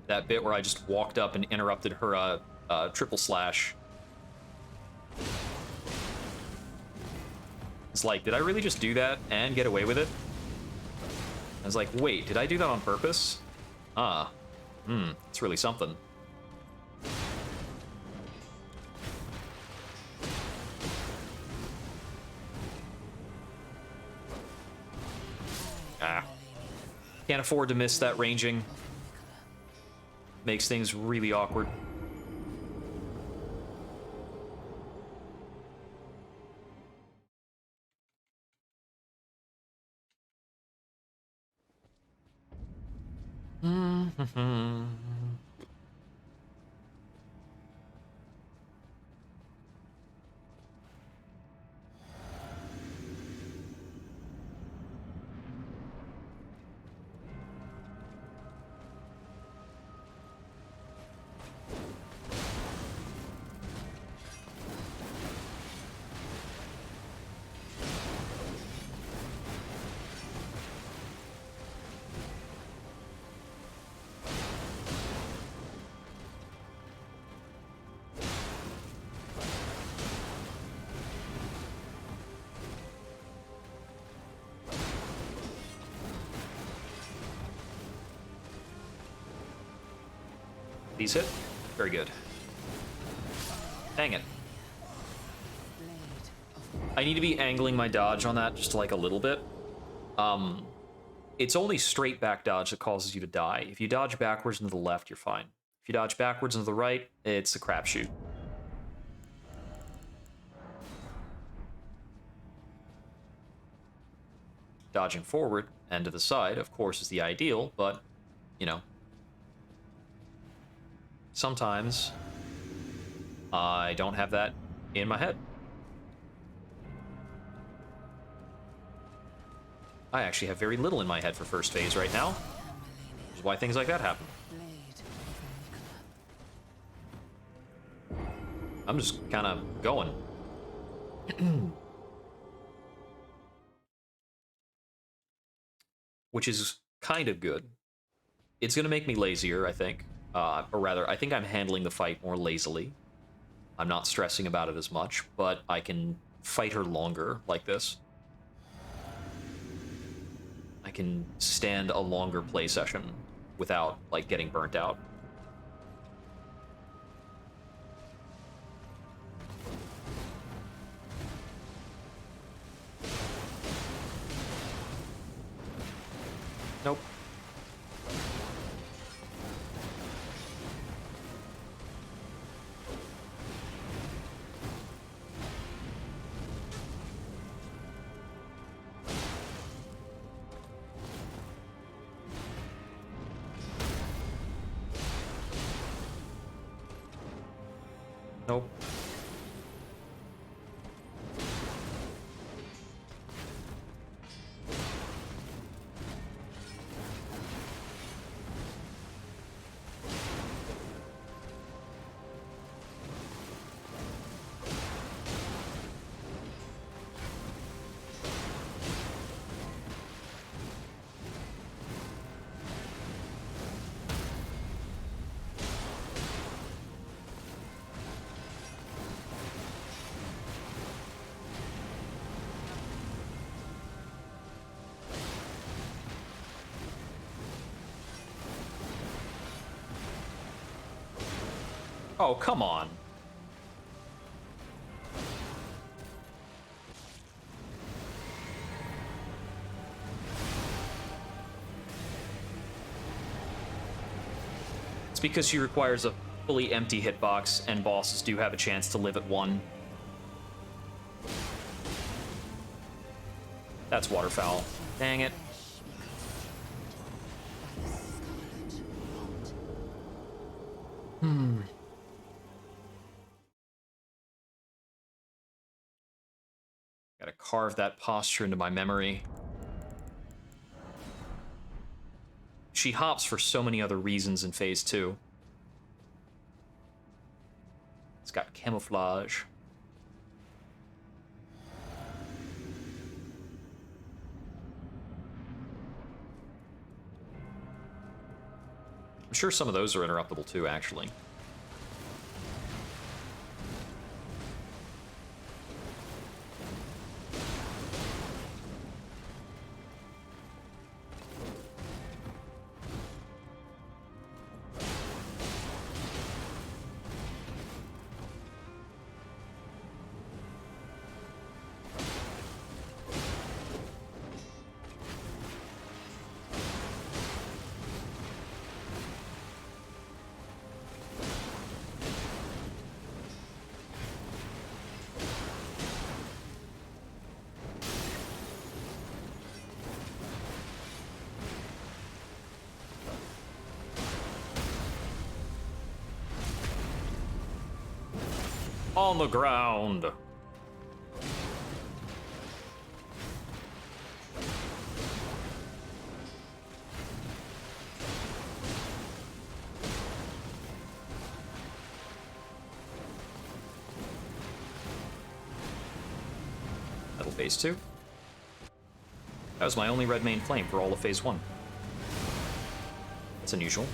That bit where I just walked up and interrupted her triple slash. It's like, did I really just do that and get away with it? I was like, wait, did I do that on purpose? It's really something. Can't afford to miss that ranging. Makes things really awkward. These hit. Very good. Dang it. I need to be angling my dodge on that just like a little bit. It's only straight back dodge that causes you to die. If you dodge backwards and to the left, you're fine. If you dodge backwards and to the right, it's a crapshoot. Dodging forward and to the side, of course, is the ideal, but, you know, sometimes I don't have that in my head. I actually have very little in my head for first phase right now, which is why things like that happen. I'm just kind of going. Which is kind of good. It's going to make me lazier, I think. Or rather, I think I'm handling the fight more lazily. I'm not stressing about it as much, but I can fight her longer like this. I can stand a longer play session without, like, getting burnt out. Nope. Nope. Oh, come on. It's because she requires a fully empty hitbox, and bosses do have a chance to live at 1. That's waterfowl. Dang it. Gotta carve that posture into my memory. She hops for so many other reasons in Phase 2. It's got camouflage. I'm sure some of those are interruptible too, actually. On the ground. That'll Phase 2. That was my only red main flame for all of Phase 1. That's unusual.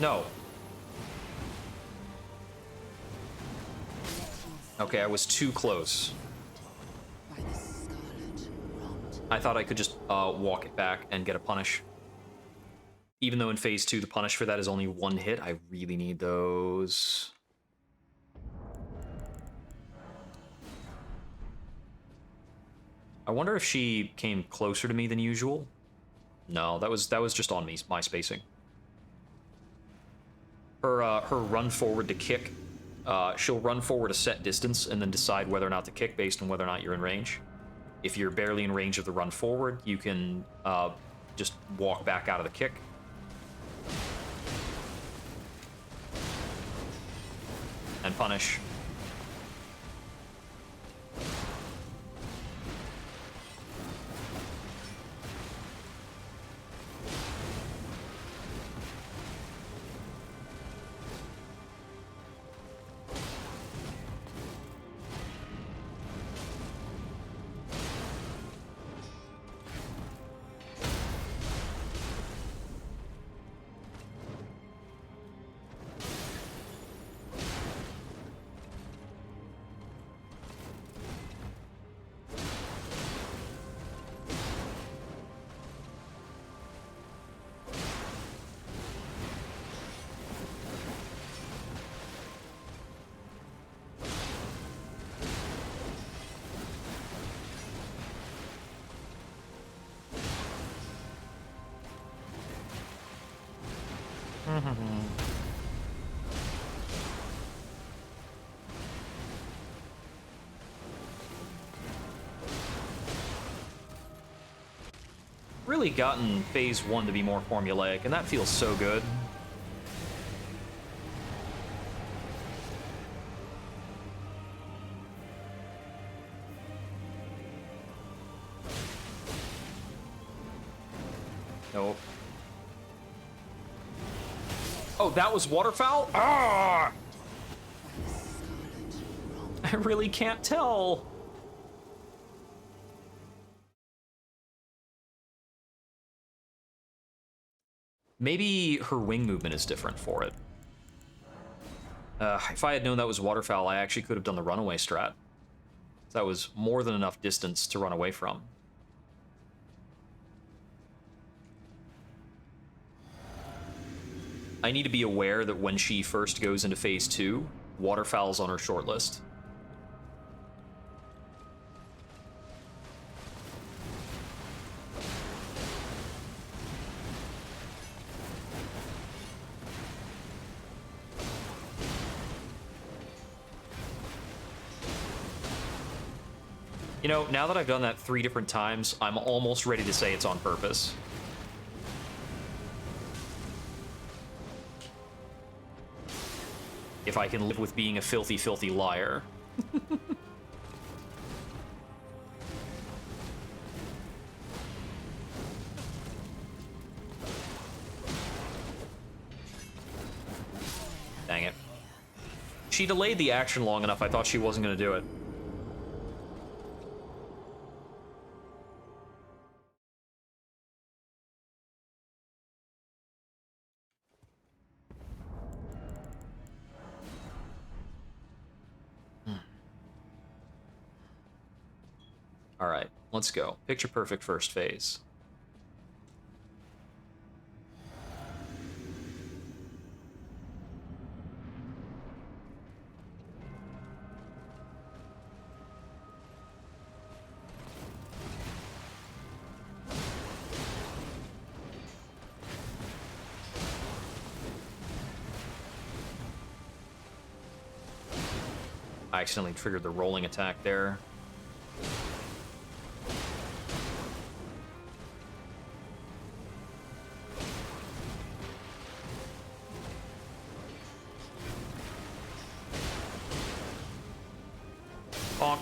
No. Okay, I was too close. I thought I could just walk it back and get a punish. Even though in phase 2 the punish for that is only 1 hit, I really need those. I wonder if she came closer to me than usual. No, that was just on me, my spacing. Her run forward to kick, she'll run forward a set distance and then decide whether or not to kick based on whether or not you're in range. If you're barely in range of the run forward, you can just walk back out of the kick. And punish. Really gotten phase 1 to be more formulaic, and that feels so good. Nope. Oh, that was waterfowl? Ah! I really can't tell. Maybe her wing movement is different for it. If I had known that was waterfowl, I actually could have done the runaway strat. That was more than enough distance to run away from. I need to be aware that when she first goes into phase 2, waterfowl's on her short list. You know, now that I've done that 3 different times, I'm almost ready to say it's on purpose. If I can live with being a filthy, filthy liar. Dang it. She delayed the action long enough, I thought she wasn't going to do it. All right, let's go. Picture perfect first phase. I accidentally triggered the rolling attack there. Bonk.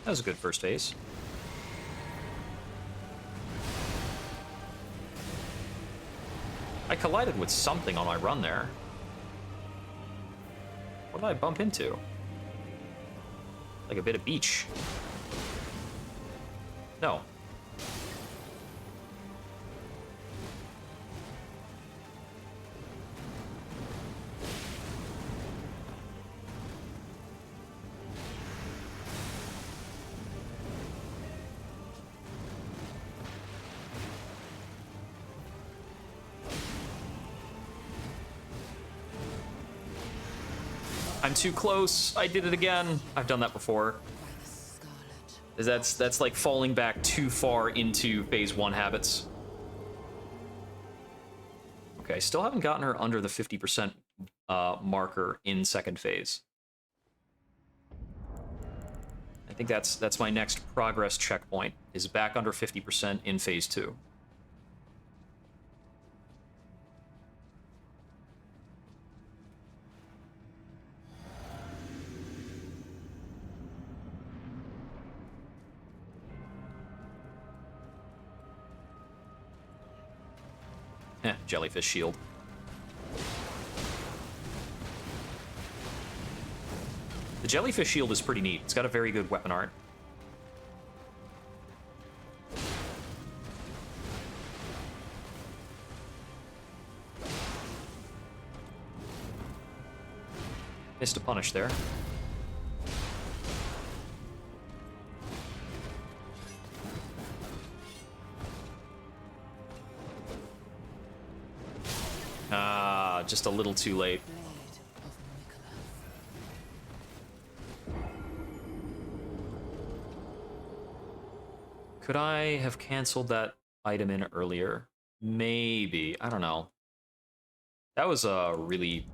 That was a good first phase. I collided with something on my run there. What did I bump into? Like a bit of beach. No. I'm too close. I did it again. I've done that before. That's like falling back too far into phase 1 habits. Okay, still haven't gotten her under the 50% marker in second phase. I think that's my next progress checkpoint, is back under 50% in phase 2. Jellyfish shield. The jellyfish shield is pretty neat. It's got a very good weapon art. Missed a punish there. Just a little too late. Could I have canceled that item in earlier? Maybe. I don't know. That was a really,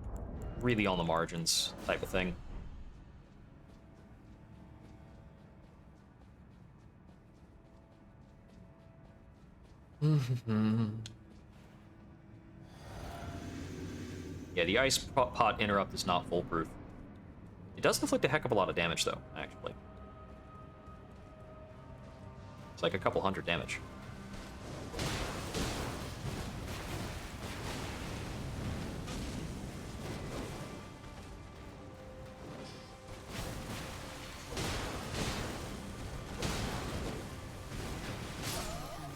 really on the margins type of thing. Yeah, the ice pot interrupt is not foolproof. It does inflict a heck of a lot of damage, though, actually. It's like a couple hundred damage.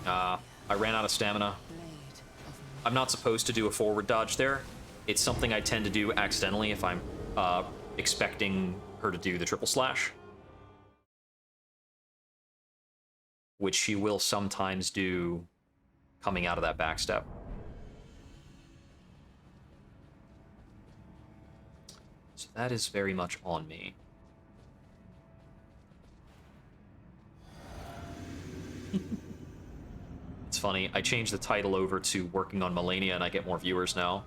I ran out of stamina. I'm not supposed to do a forward dodge there. It's something I tend to do accidentally if I'm expecting her to do the triple slash, which she will sometimes do coming out of that backstep. So that is very much on me. It's funny, I changed the title over to Working on Melania and I get more viewers now.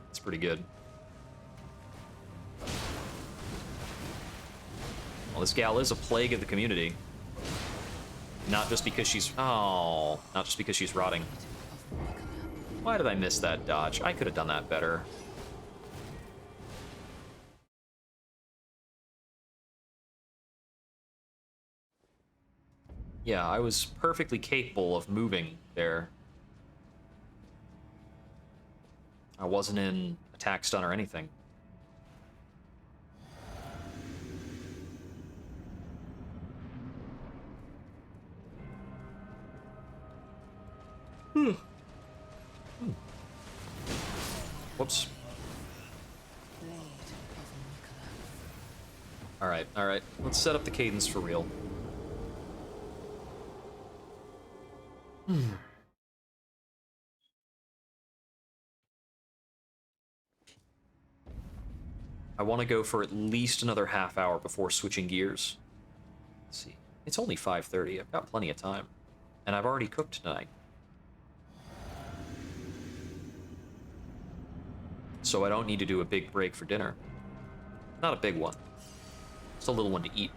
It's pretty good. Well, this gal is a plague of the community. Not just because she's... Oh, not just because she's rotting. Why did I miss that dodge? I could have done that better. Yeah, I was perfectly capable of moving there. I wasn't in attack stun or anything. Whoops. Alright, alright. Let's set up the cadence for real. I want to go for at least another half hour before switching gears. Let's see. It's only 5:30. I've got plenty of time. And I've already cooked tonight. So I don't need to do a big break for dinner. Not a big one. Just a little one to eat.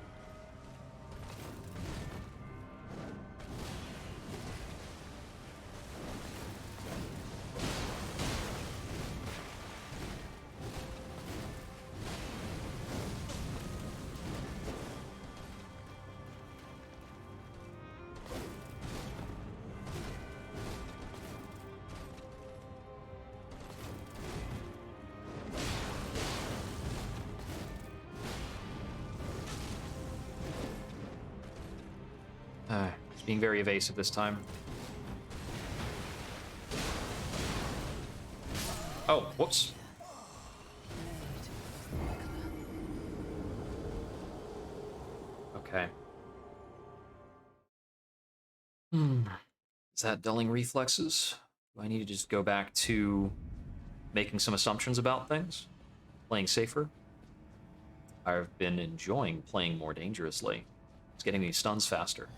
Being very evasive this time. Oh, whoops. Okay. Is that dulling reflexes? Do I need to just go back to making some assumptions about things? Playing safer? I've been enjoying playing more dangerously. It's getting these stuns faster.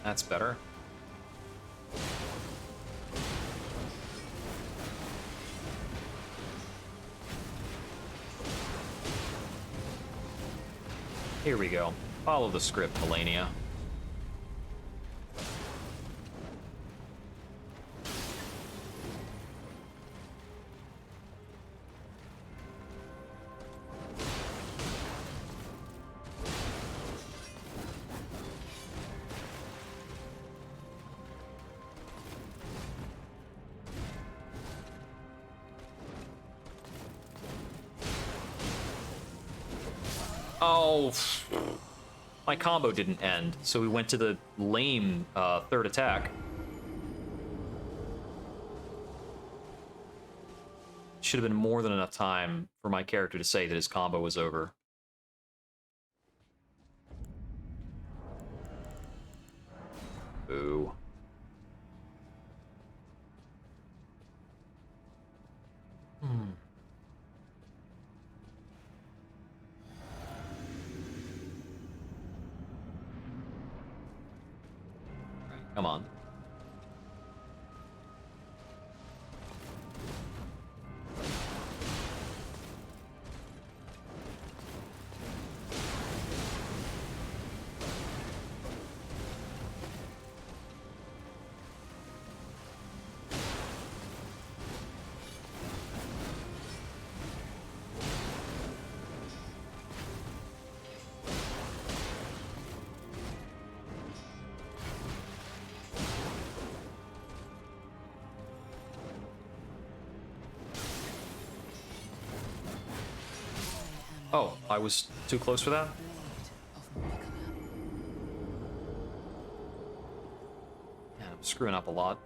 That's better. Here we go. Follow the script, Melania. Oh, my combo didn't end, so we went to the lame third attack. Should have been more than enough time for my character to say that his combo was over. Boo. Come on. Oh, I was too close for that? Man, I'm screwing up a lot.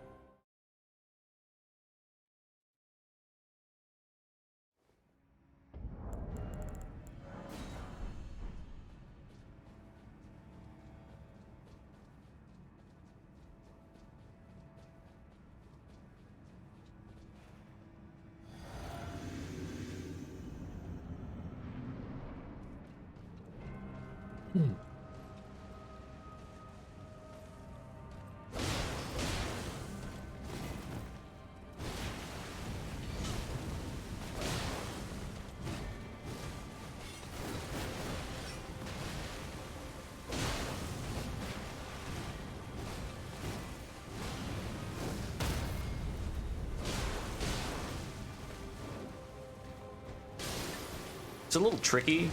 It's a little tricky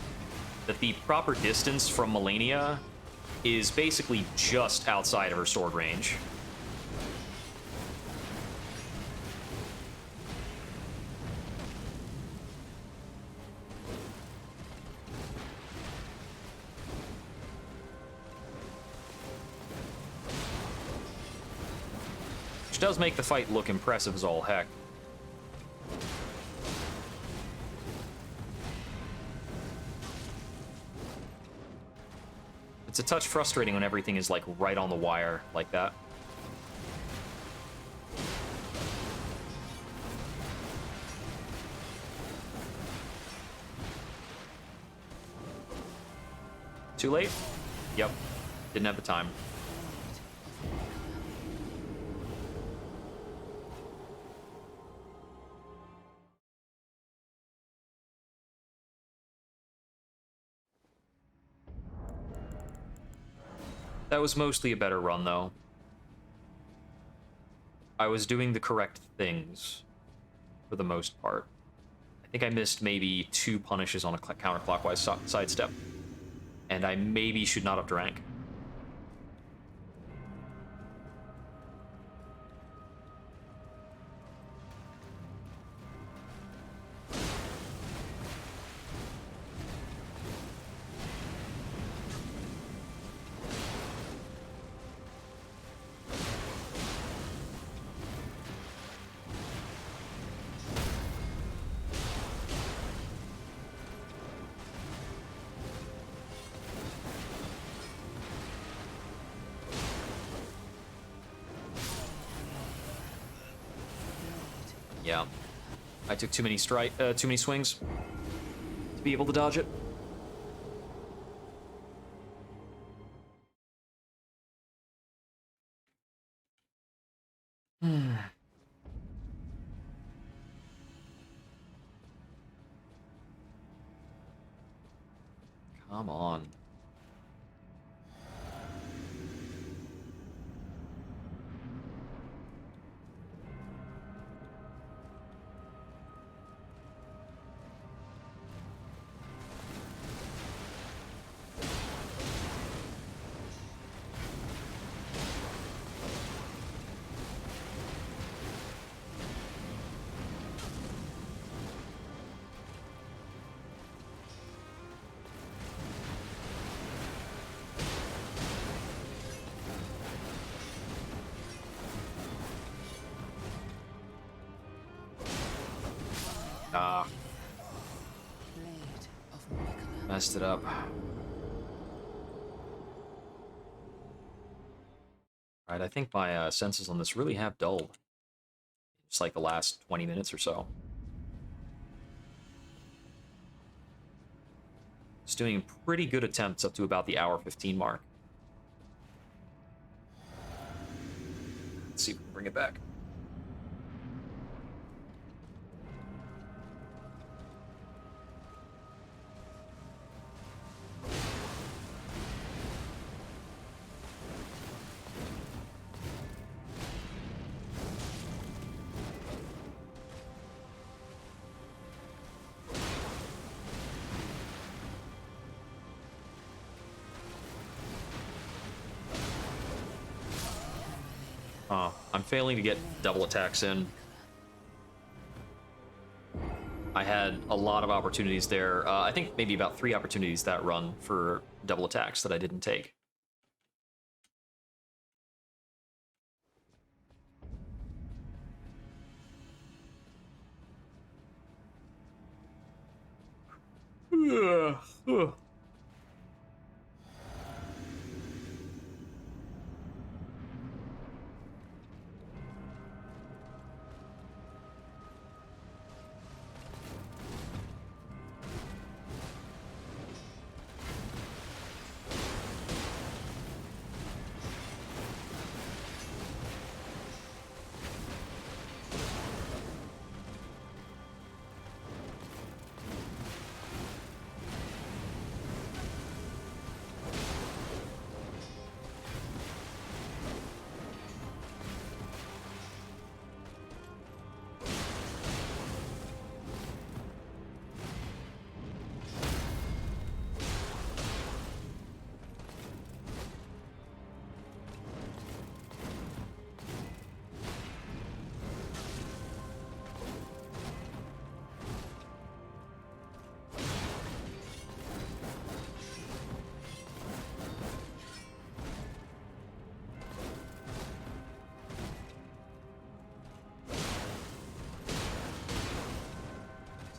that the proper distance from Melania is basically just outside of her sword range. Which does make the fight look impressive as all heck. It's a touch frustrating when everything is like right on the wire like that. Too late? Yep. Didn't have the time. That was mostly a better run, though. I was doing the correct things for the most part. I think I missed maybe 2 punishes on a counterclockwise sidestep, and I maybe should not have drank. Yeah, I took too many swings to be able to dodge it. Come on. Ah. Messed it up. Alright, I think my senses on this really have dulled. Just like the last 20 minutes or so. Just doing pretty good attempts up to about the hour 15 mark. Let's see if we can bring it back. I'm failing to get double attacks in. I had a lot of opportunities there. I think maybe about 3 opportunities that run for double attacks that I didn't take.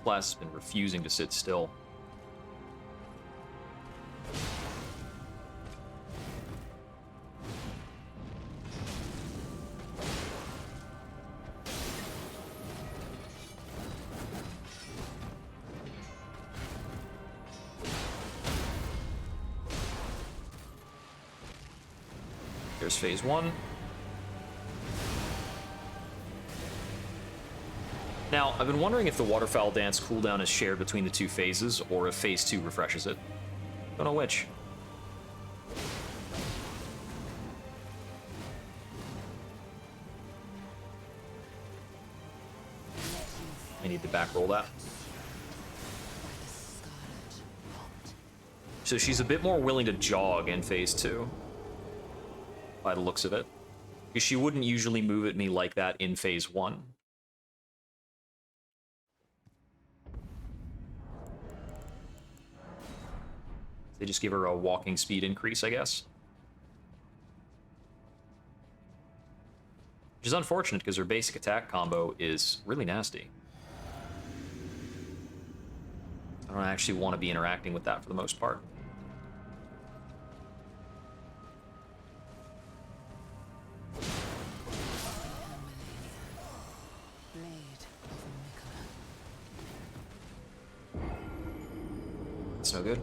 Class has been refusing to sit still. There's phase 1. Now, I've been wondering if the Waterfowl Dance cooldown is shared between the 2 phases, or if phase 2 refreshes it. Don't know which. I need to back roll that. So she's a bit more willing to jog in phase 2, by the looks of it. Because she wouldn't usually move at me like that in phase 1. They just give her a walking speed increase, I guess. Which is unfortunate because her basic attack combo is really nasty. I don't actually want to be interacting with that for the most part. It's no good.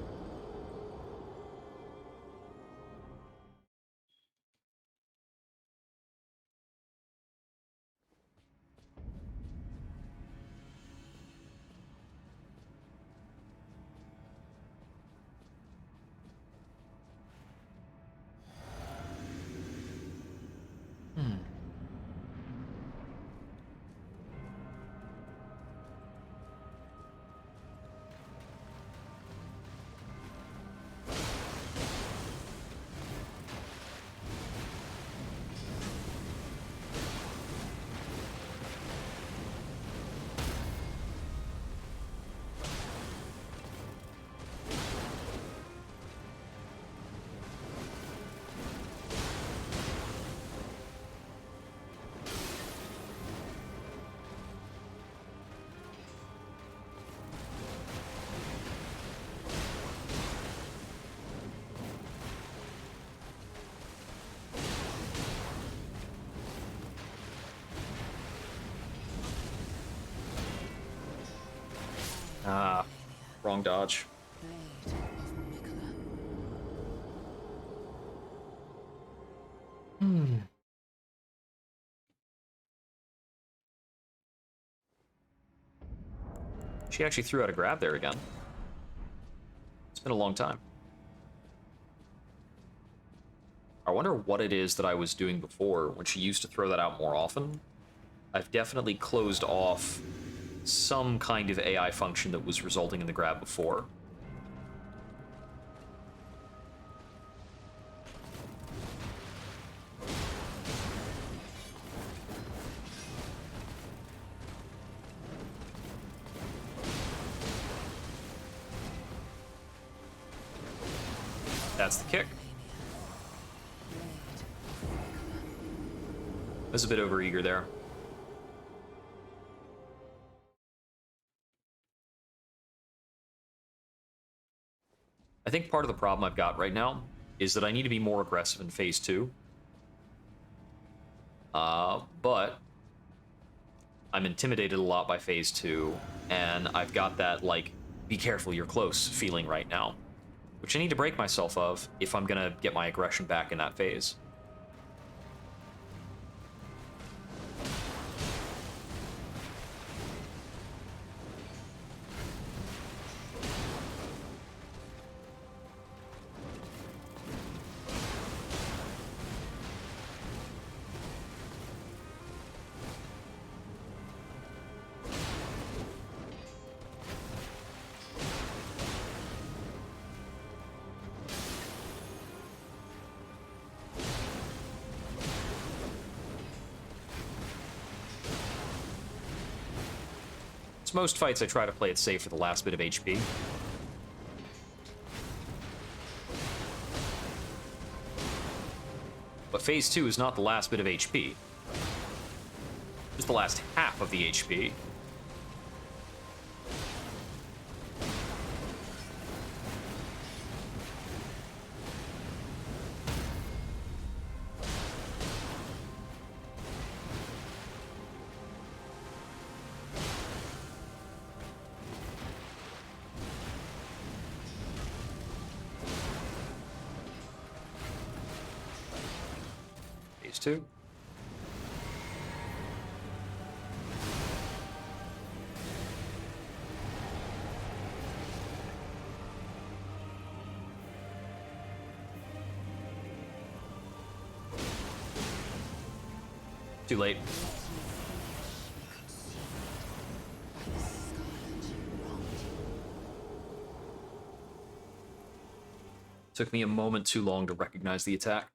Ah, wrong dodge. She actually threw out a grab there again. It's been a long time. I wonder what it is that I was doing before when she used to throw that out more often. I've definitely closed off some kind of AI function that was resulting in the grab before. That's the kick. I was a bit overeager there. I think part of the problem I've got right now is that I need to be more aggressive in phase 2. But I'm intimidated a lot by phase 2, and I've got that, like, be careful, you're close feeling right now, which I need to break myself of if I'm gonna get my aggression back in that phase. Most fights I try to play it safe for the last bit of HP. But phase 2 is not the last bit of HP. It's the last half of the HP. Two. Too late. Took me a moment too long to recognize the attack.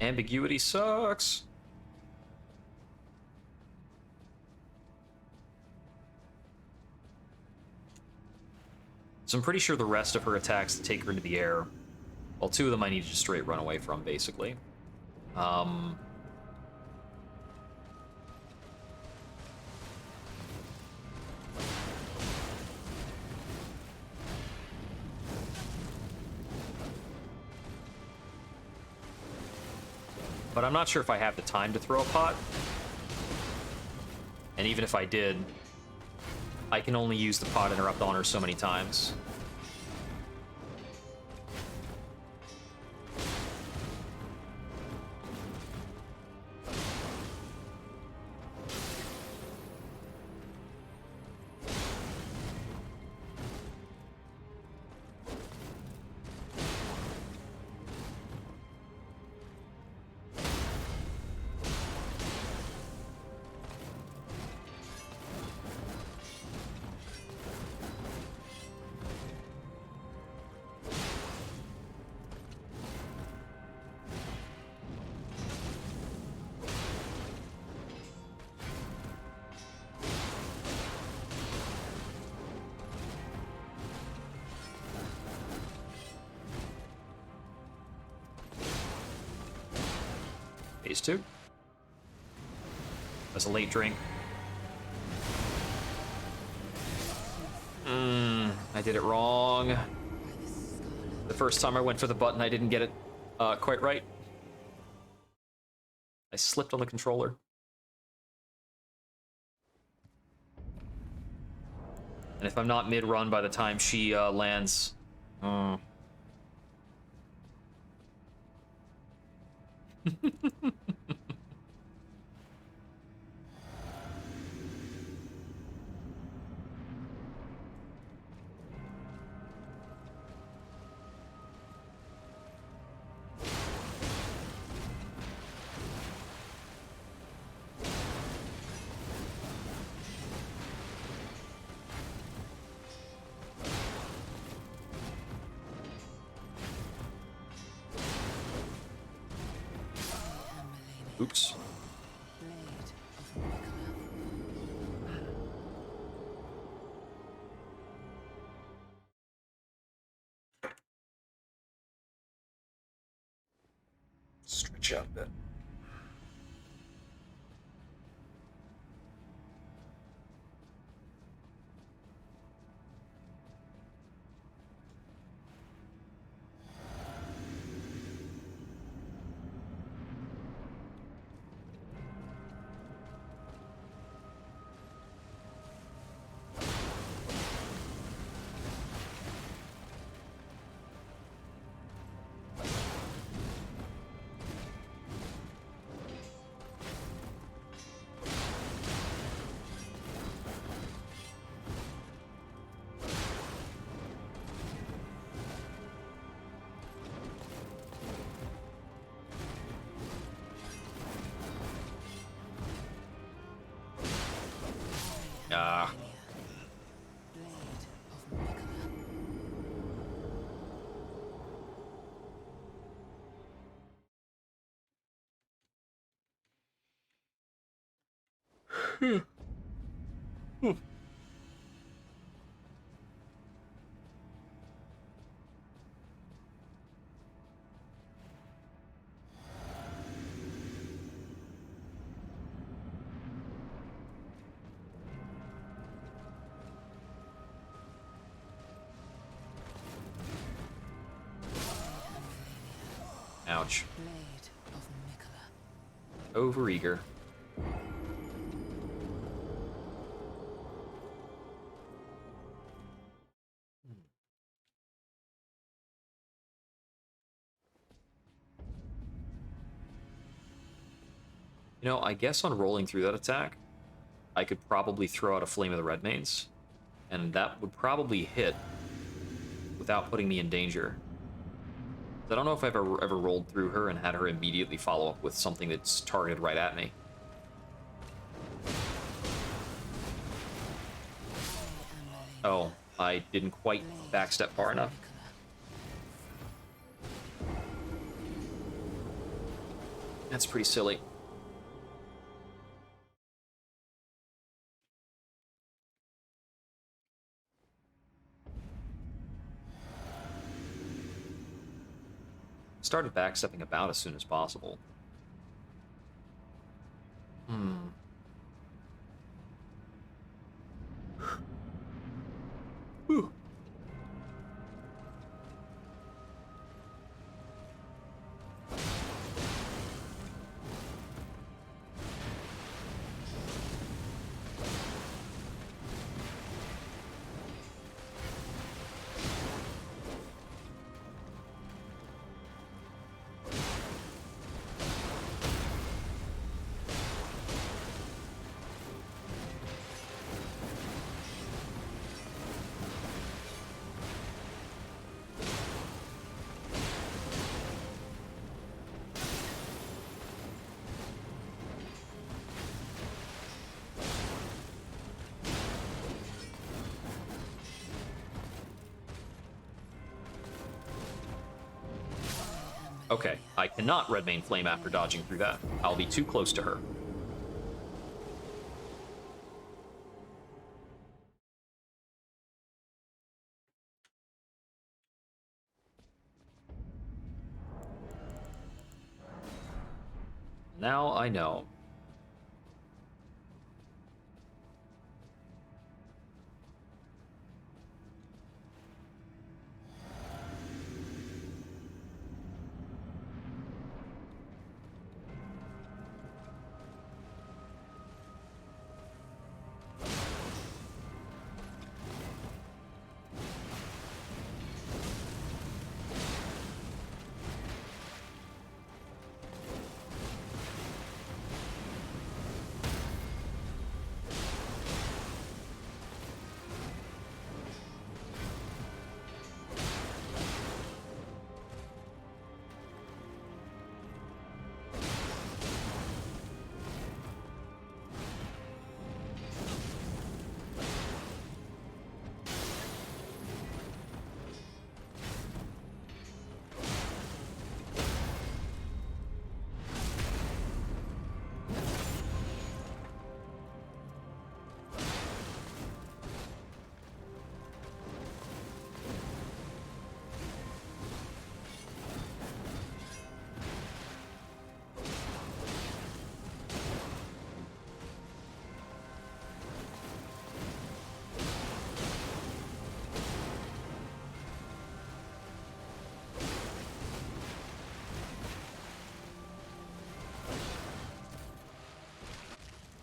Ambiguity sucks. So I'm pretty sure the rest of her attacks take her into the air. Well, two of them I need to just straight run away from, basically. But I'm not sure if I have the time to throw a pot. And even if I did, I can only use the pot interrupt on her so many times. Phase 2. That's a late drink. I did it wrong. The first time I went for the button, I didn't get it quite right. I slipped on the controller. And if I'm not mid-run by the time she lands... Oops. Stretch out a bit. Ouch. Overeager. You know, I guess on rolling through that attack, I could probably throw out a Flame of the Redmanes, and that would probably hit without putting me in danger. I don't know if I've ever rolled through her and had her immediately follow up with something that's targeted right at me. Oh, I didn't quite backstep far enough. That's pretty silly. Started backstepping about as soon as possible. Whew. Okay, I cannot Redmane Flame after dodging through that. I'll be too close to her. Now I know.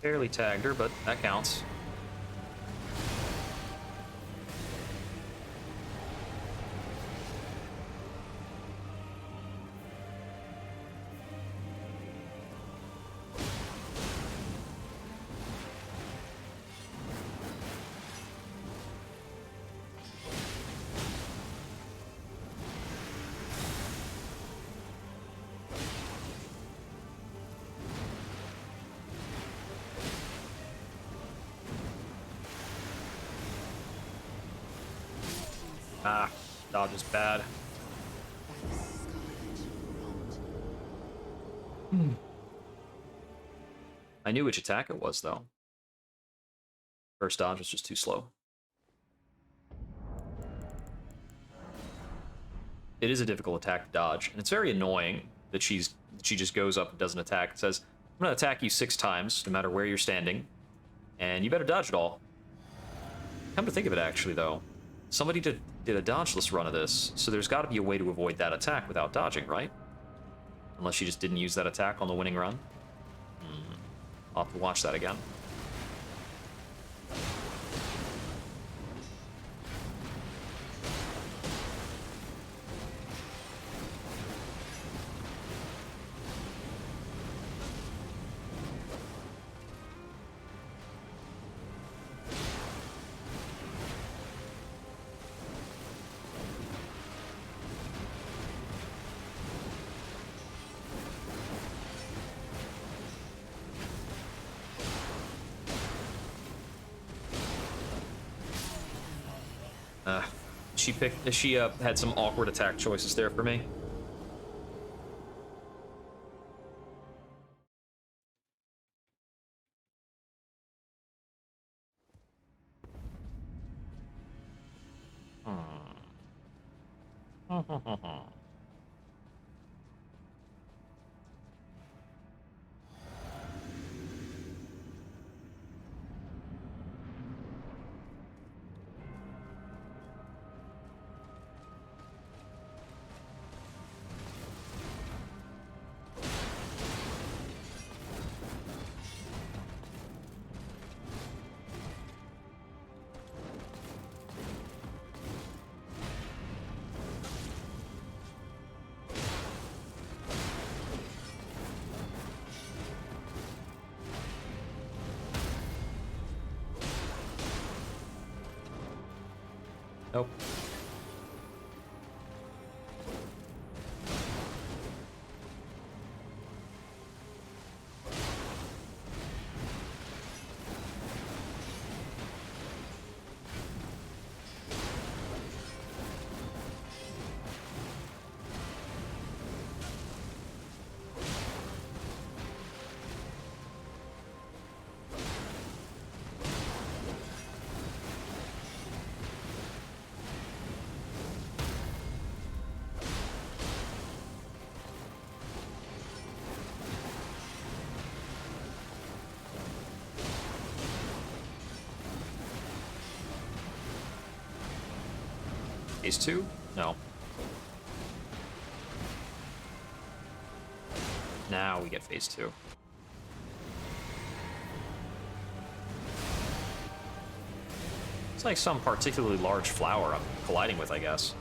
Barely tagged her, but that counts. Ah, dodge is bad. I knew which attack it was, though. First dodge was just too slow. It is a difficult attack to dodge, and it's very annoying that she just goes up and does an attack and says, I'm going to attack you 6 times, no matter where you're standing, and you better dodge it all. Come to think of it, actually, though, somebody did a dodgeless run of this, so there's got to be a way to avoid that attack without dodging, right? Unless she just didn't use that attack on the winning run. I'll have to watch that again. Uh, she had some awkward attack choices there for me. Nope. Phase 2? No. Now we get phase 2. It's like some particularly large flower I'm colliding with, I guess.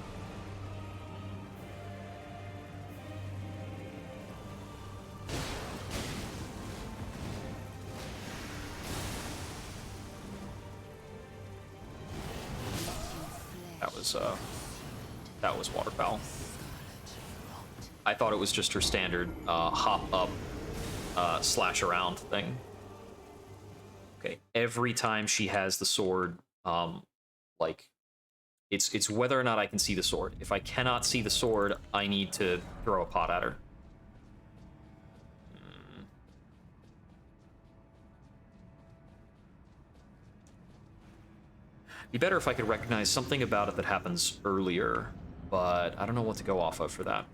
That was waterfowl. I thought it was just her standard hop up, slash around thing. Okay, every time she has the sword, like, it's whether or not I can see the sword. If I cannot see the sword, I need to throw a pot at her. Be better if I could recognize something about it that happens earlier, but I don't know what to go off of for that.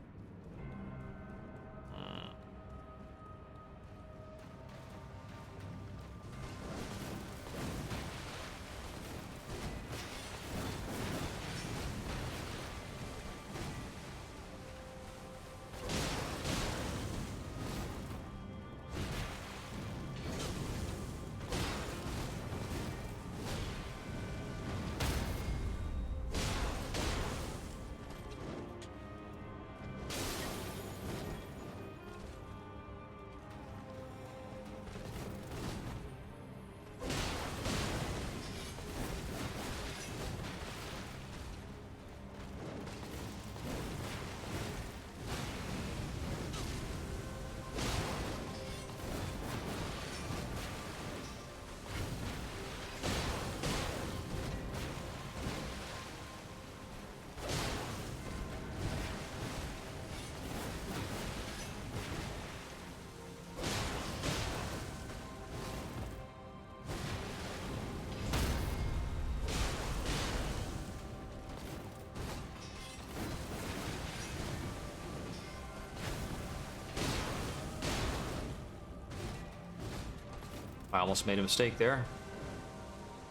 I almost made a mistake there.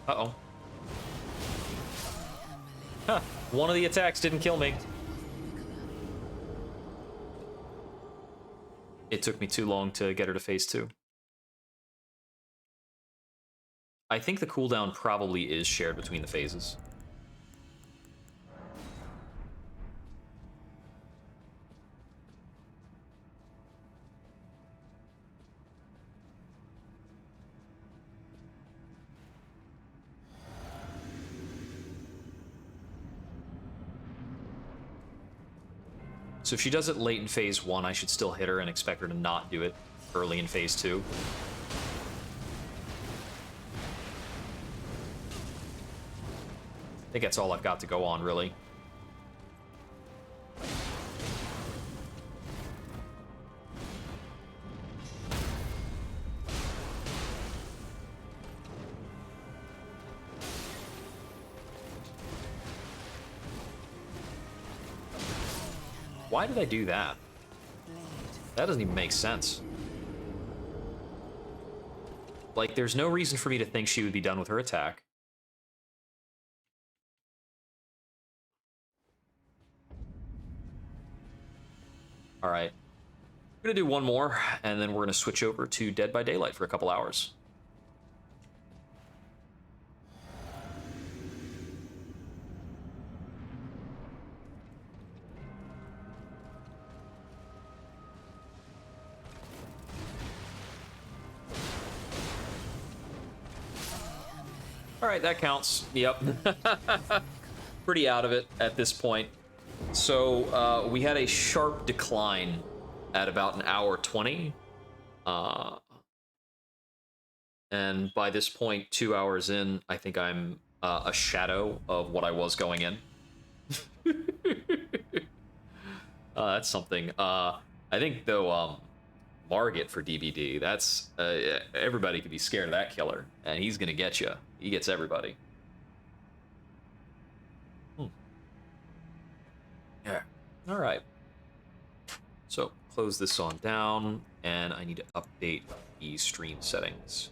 Uh-oh. Huh. One of the attacks didn't kill me. It took me too long to get her to phase 2. I think the cooldown probably is shared between the phases. So if she does it late in phase 1, I should still hit her and expect her to not do it early in phase 2. think that's all I've got to go on, really. Why did I do that? That doesn't even make sense. Like, there's no reason for me to think she would be done with her attack. All right. We're gonna do one more, and then we're gonna switch over to Dead by Daylight for a couple hours. All right, that counts. Yep. Pretty out of it at this point. So we had a sharp decline at about an hour 20. And by this point, 2 hours in, I think I'm a shadow of what I was going in. That's something. I think, though, Margit for DVD, that's... everybody could be scared of that killer, and he's going to get you. He gets everybody. Yeah. All right. So, close this on down, and I need to update the stream settings.